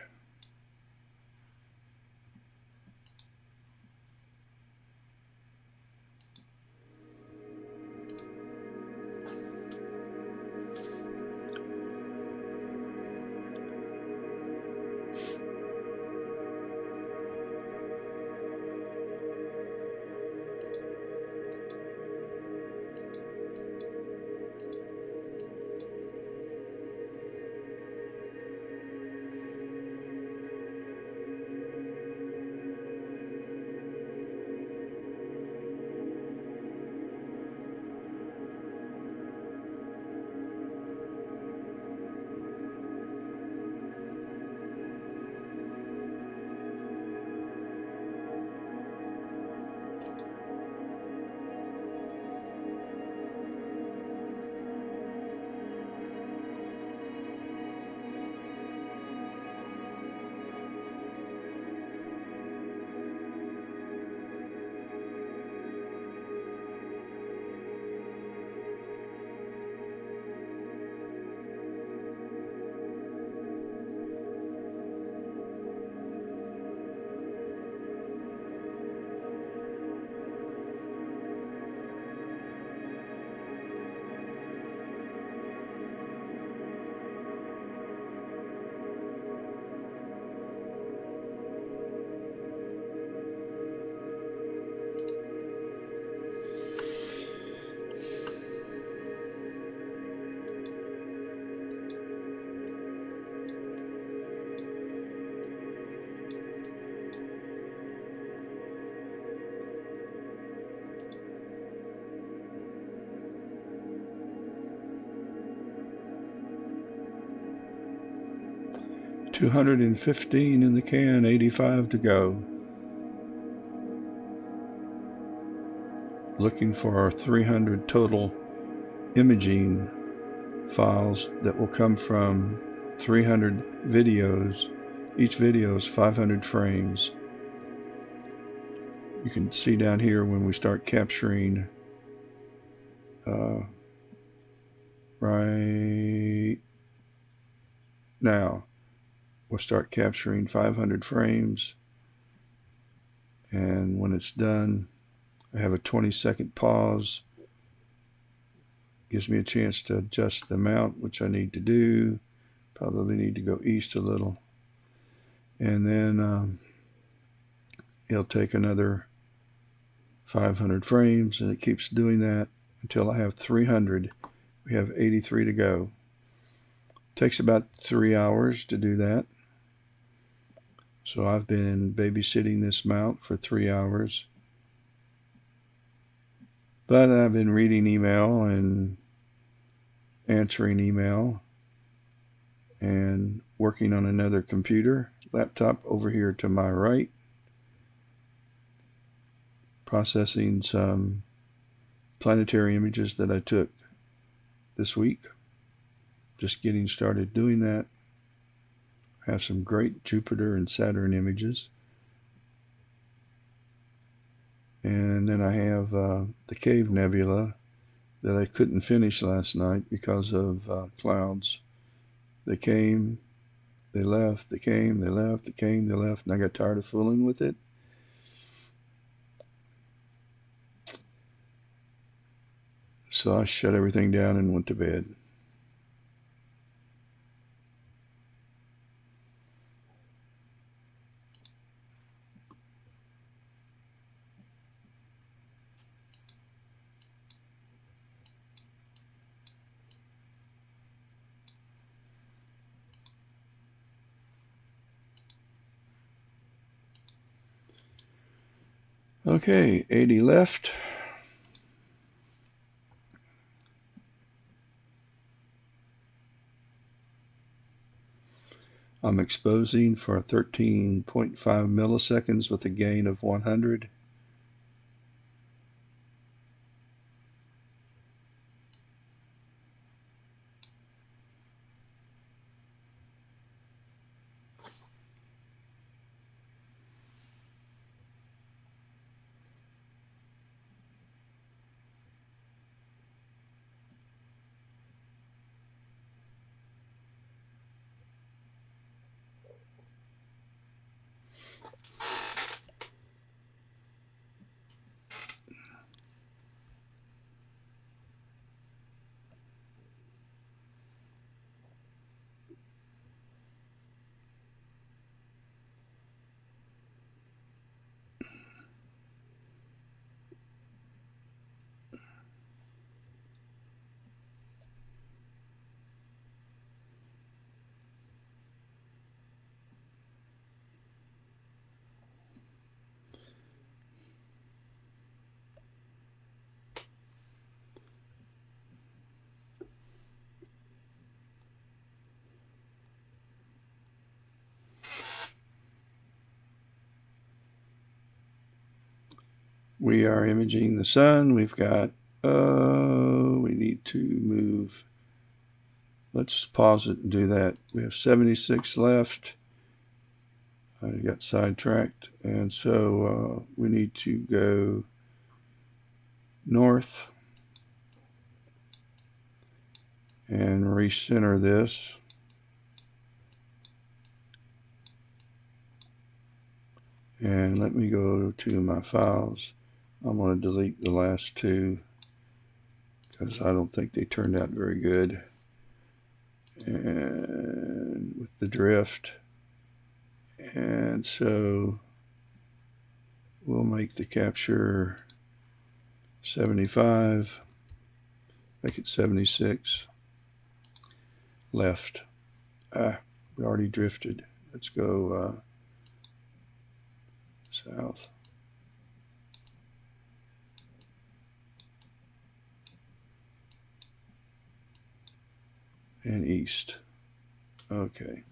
$215 in the can, 85 to go. Looking for our 300 total imaging files that will come from 300 videos. Each video is 500 frames. You can see down here when we start capturing right now. We'll start capturing 500 frames, and when it's done, I have a 20-second pause. Gives me a chance to adjust the mount, which I need to do. Probably need to go east a little. And then it'll take another 500 frames, and it keeps doing that until I have 300. We have 83 to go. Takes about 3 hours to do that. So I've been babysitting this mount for 3 hours. But I've been reading email and answering email and working on another computer, laptop over here to my right, processing some planetary images that I took this week. Just getting started doing that. Have some great Jupiter and Saturn images. And then I have the Cave Nebula that I couldn't finish last night because of clouds. They came, they left, they came, they left, they came, they left, and I got tired of fooling with it. So I shut everything down and went to bed. Okay, 80 left. I'm exposing for 13.5 milliseconds with a gain of 100. We are imaging the sun. We've got, we need to move. Let's pause it and do that. We have 76 left. I got sidetracked. And so we need to go north and recenter this. And let me go to my files. I'm going to delete the last two because I don't think they turned out very good. And with the drift. And so we'll make the capture 75, make it 76. Left. We already drifted. Let's go south. And east. Okay.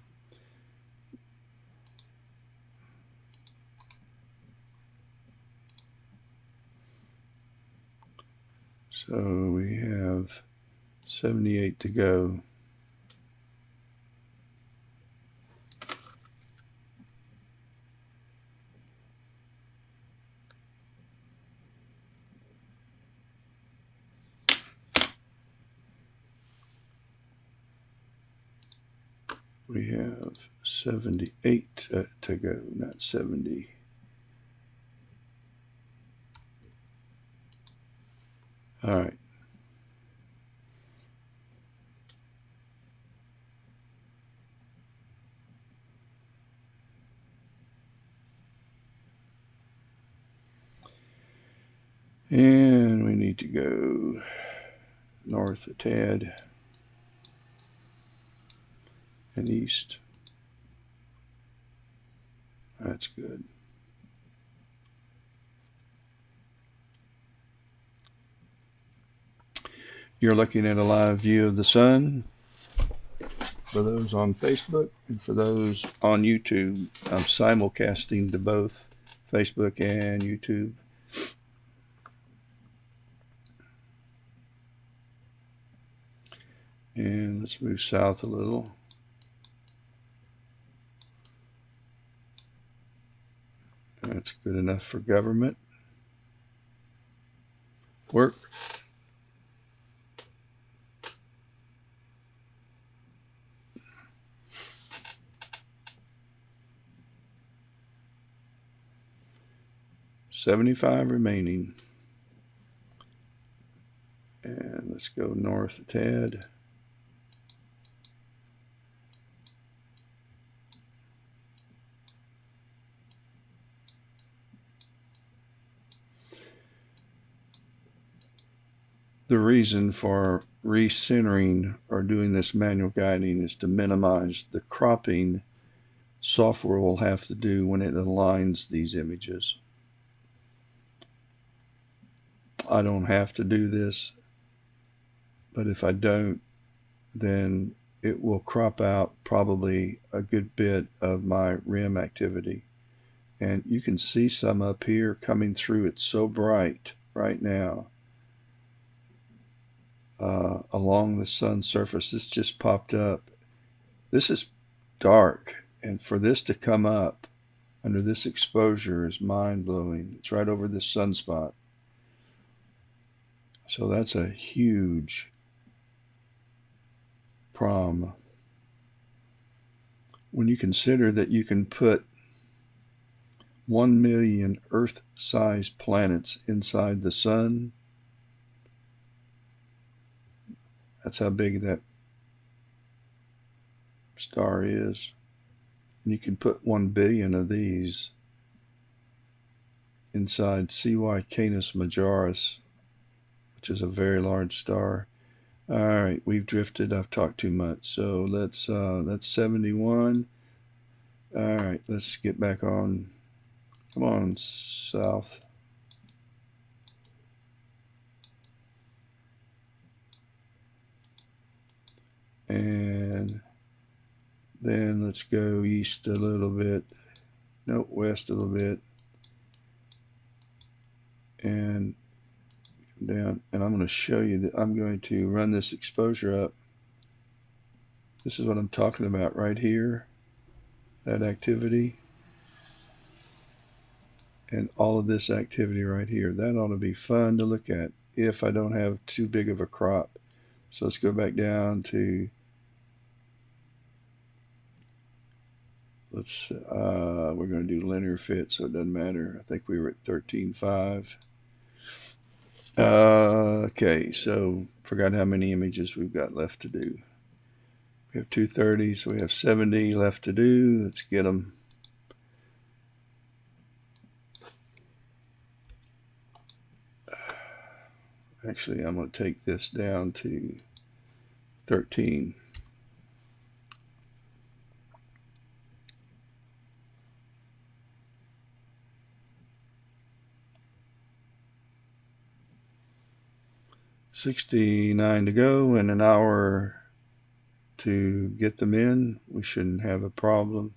So we have 78 to go. We have 78 to go, not 70. All right. And we need to go north a tad and east. That's good. You're looking at a live view of the sun for those on Facebook and for those on YouTube. I'm simulcasting to both Facebook and YouTube. And let's move south a little. That's good enough for government work. $75 remaining. And let's go north a tad. The reason for recentering or doing this manual guiding is to minimize the cropping software will have to do when it aligns these images. I don't have to do this, but if I don't, then it will crop out probably a good bit of my rim activity. And you can see some up here coming through. It's so bright right now along the sun surface. This just popped up. This is dark, and for this to come up under this exposure is mind-blowing. It's right over this sunspot. So that's a huge problem. When you consider that you can put 1 million Earth-sized planets inside the sun, that's how big that star is. And you can put 1 billion of these inside CY Canis Majoris, which is a very large star. All right, we've drifted. I've talked too much. So that's 71. All right, let's get back on. Come on, south. And then let's go east a little bit. Nope, west a little bit. And down. And I'm going to show you that I'm going to run this exposure up. This is what I'm talking about right here. That activity. And all of this activity right here. That ought to be fun to look at if I don't have too big of a crop. So let's go back down to, we're going to do linear fit, so it doesn't matter. I think we were at 13.5. Okay, so forgot how many images we've got left to do. We have 230, so we have 70 left to do. Let's get them. Actually, I'm going to take this down to 13. $69 to go and an hour to get them in. We shouldn't have a problem.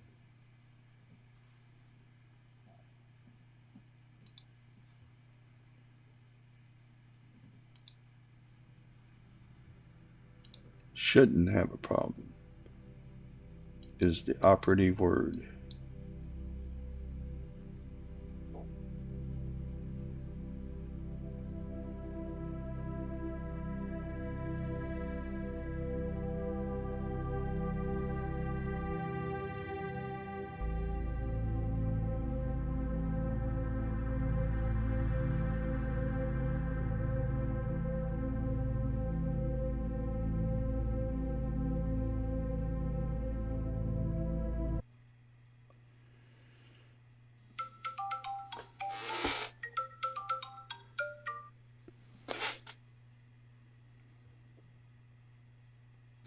Shouldn't have a problem is the operative word.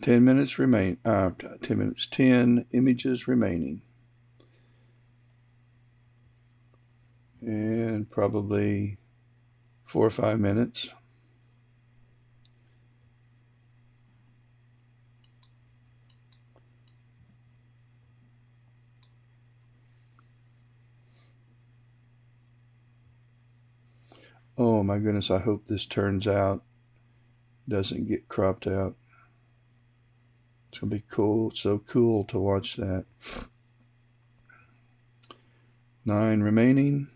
10 minutes remain. 10 minutes. 10 images remaining. And probably 4 or 5 minutes. Oh my goodness, I hope this turns out, doesn't get cropped out. It's going to be cool. It's so cool to watch that. 9 remaining.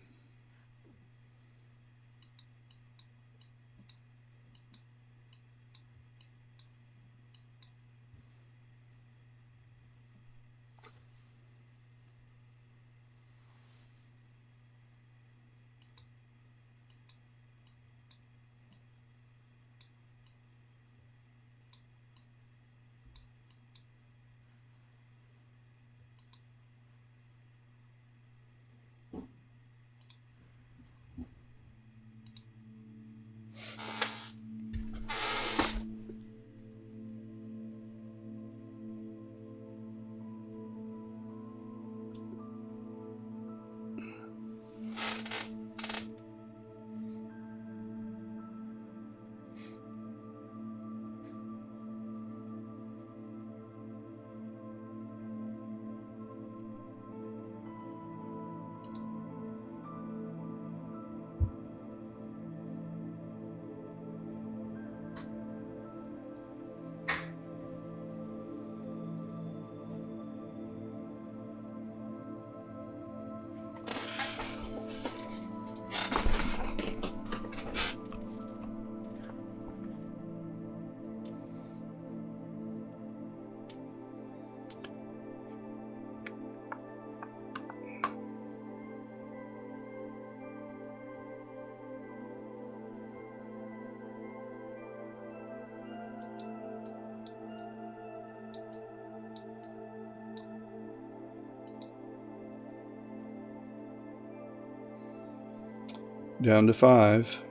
Down to 5.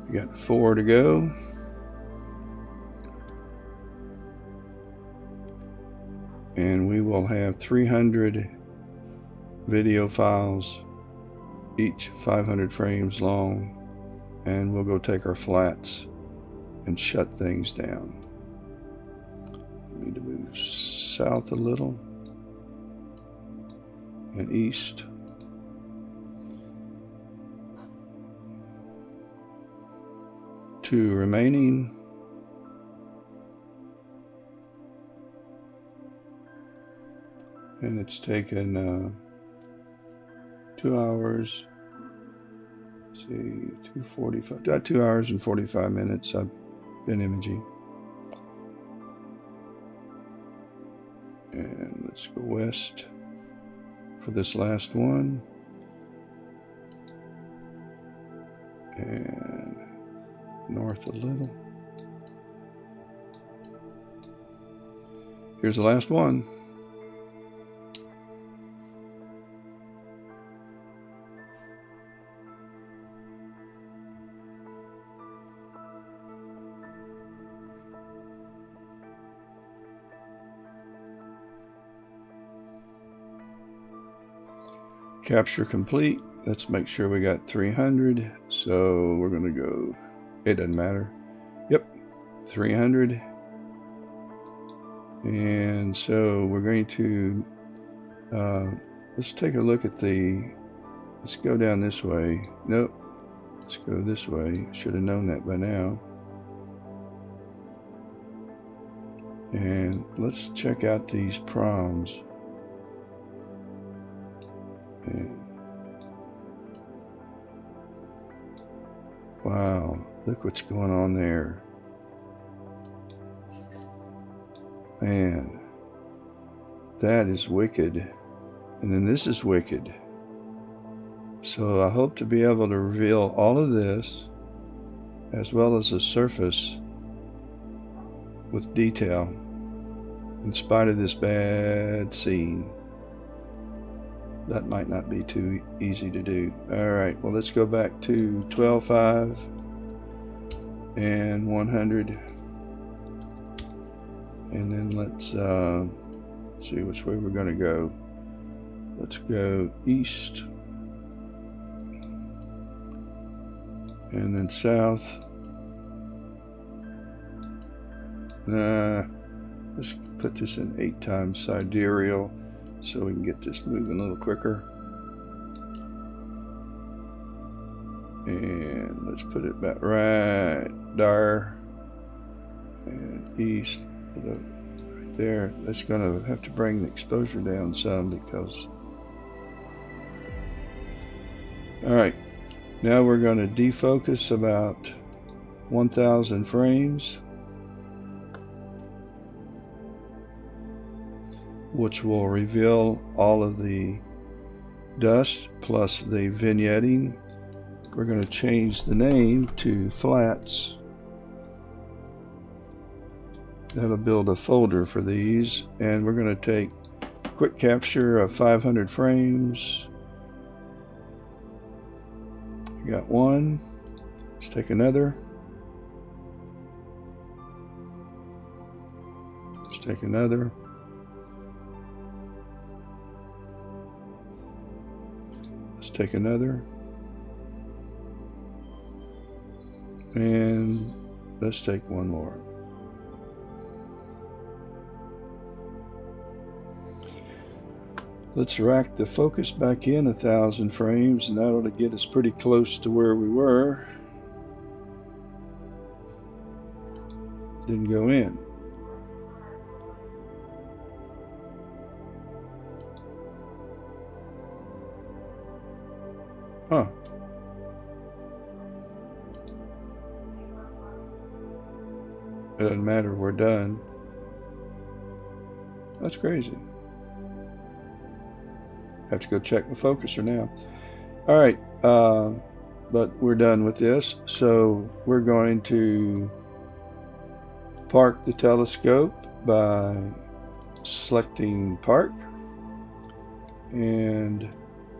We got 4 to go. And we will have 300 video files, each 500 frames long. And we'll go take our flats and shut things down. We need to move south a little and east. Two remaining. And it's taken 2 hours. Let's see, 2:45. 2 hours and 45 minutes. I've been imaging. And let's go west for this last one. And north a little. Here's the last one. Capture complete. Let's make sure we got 300. So we're going to go, it doesn't matter. Yep, 300. And so we're going to let's take a look at let's go down this way. Nope. Let's go this way. Should have known that by now. And let's check out these proms. And wow, look what's going on there. Man, that is wicked. And then this is wicked. So I hope to be able to reveal all of this as well as the surface with detail in spite of this bad scene. That might not be too easy to do. Alright, well, let's go back to 12.5 and 100. And then let's see which way we're going to go. Let's go east. And then south. Let's put this in 8 times sidereal so we can get this moving a little quicker. And let's put it back right there. And east. Right there. That's going to have to bring the exposure down some because... Alright. Now we're going to defocus about 1,000 frames, which will reveal all of the dust plus the vignetting. We're going to change the name to flats. That'll build a folder for these, and we're going to take quick capture of 500 frames. We got one. Let's take another. Let's take another. Let's take another. And let's take one more. Let's rack the focus back in 1,000 frames, and that'll get us pretty close to where we were. Didn't go in. Huh. It doesn't matter, we're done. That's crazy. Have to go check the focuser now. All right, but we're done with this. So we're going to park the telescope by selecting park, and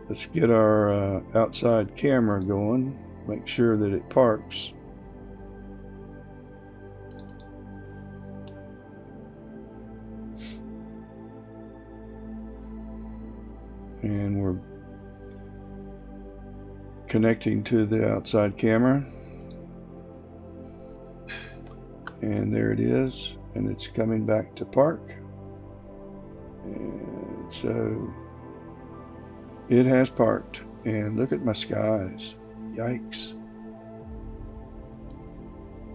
let's get our outside camera going. Make sure that it parks. And we're connecting to the outside camera. And there it is. And it's coming back to park. And so it has parked. And look at my skies. Yikes.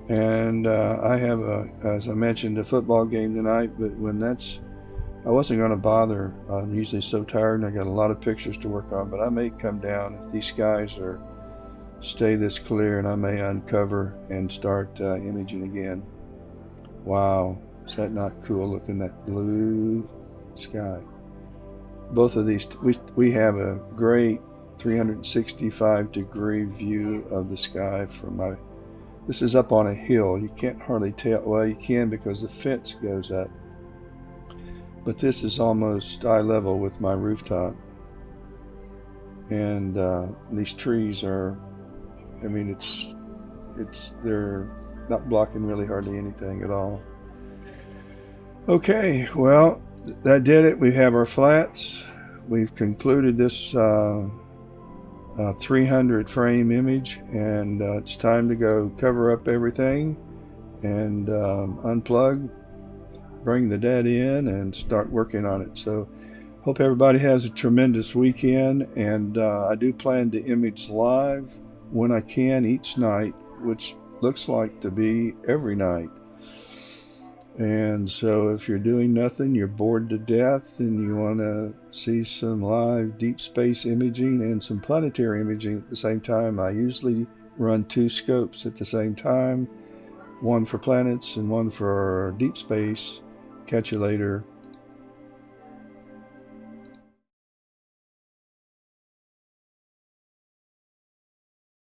And I have, as I mentioned, a football game tonight. But when that's... I wasn't going to bother. I'm usually so tired and I got a lot of pictures to work on, but I may come down if these skies stay this clear, and I may uncover and start imaging again. Wow, is that not cool looking, that blue sky? Both of these, we have a great 365 degree view of the sky from this is up on a hill. You can't hardly tell. Well, you can because the fence goes up. But this is almost eye level with my rooftop. And these trees are, I mean, they're not blocking really hardly anything at all. Okay, well, that did it. We have our flats. We've concluded this 300 frame image, and it's time to go cover up everything and unplug, bring the data in, and start working on it. So Hope everybody has a tremendous weekend, and I do plan to image live when I can each night, which looks like to be every night. And so if you're doing nothing, you're bored to death, and you want to see some live deep space imaging and some planetary imaging at the same time, I usually run two scopes at the same time, one for planets and one for deep space. Catch you later.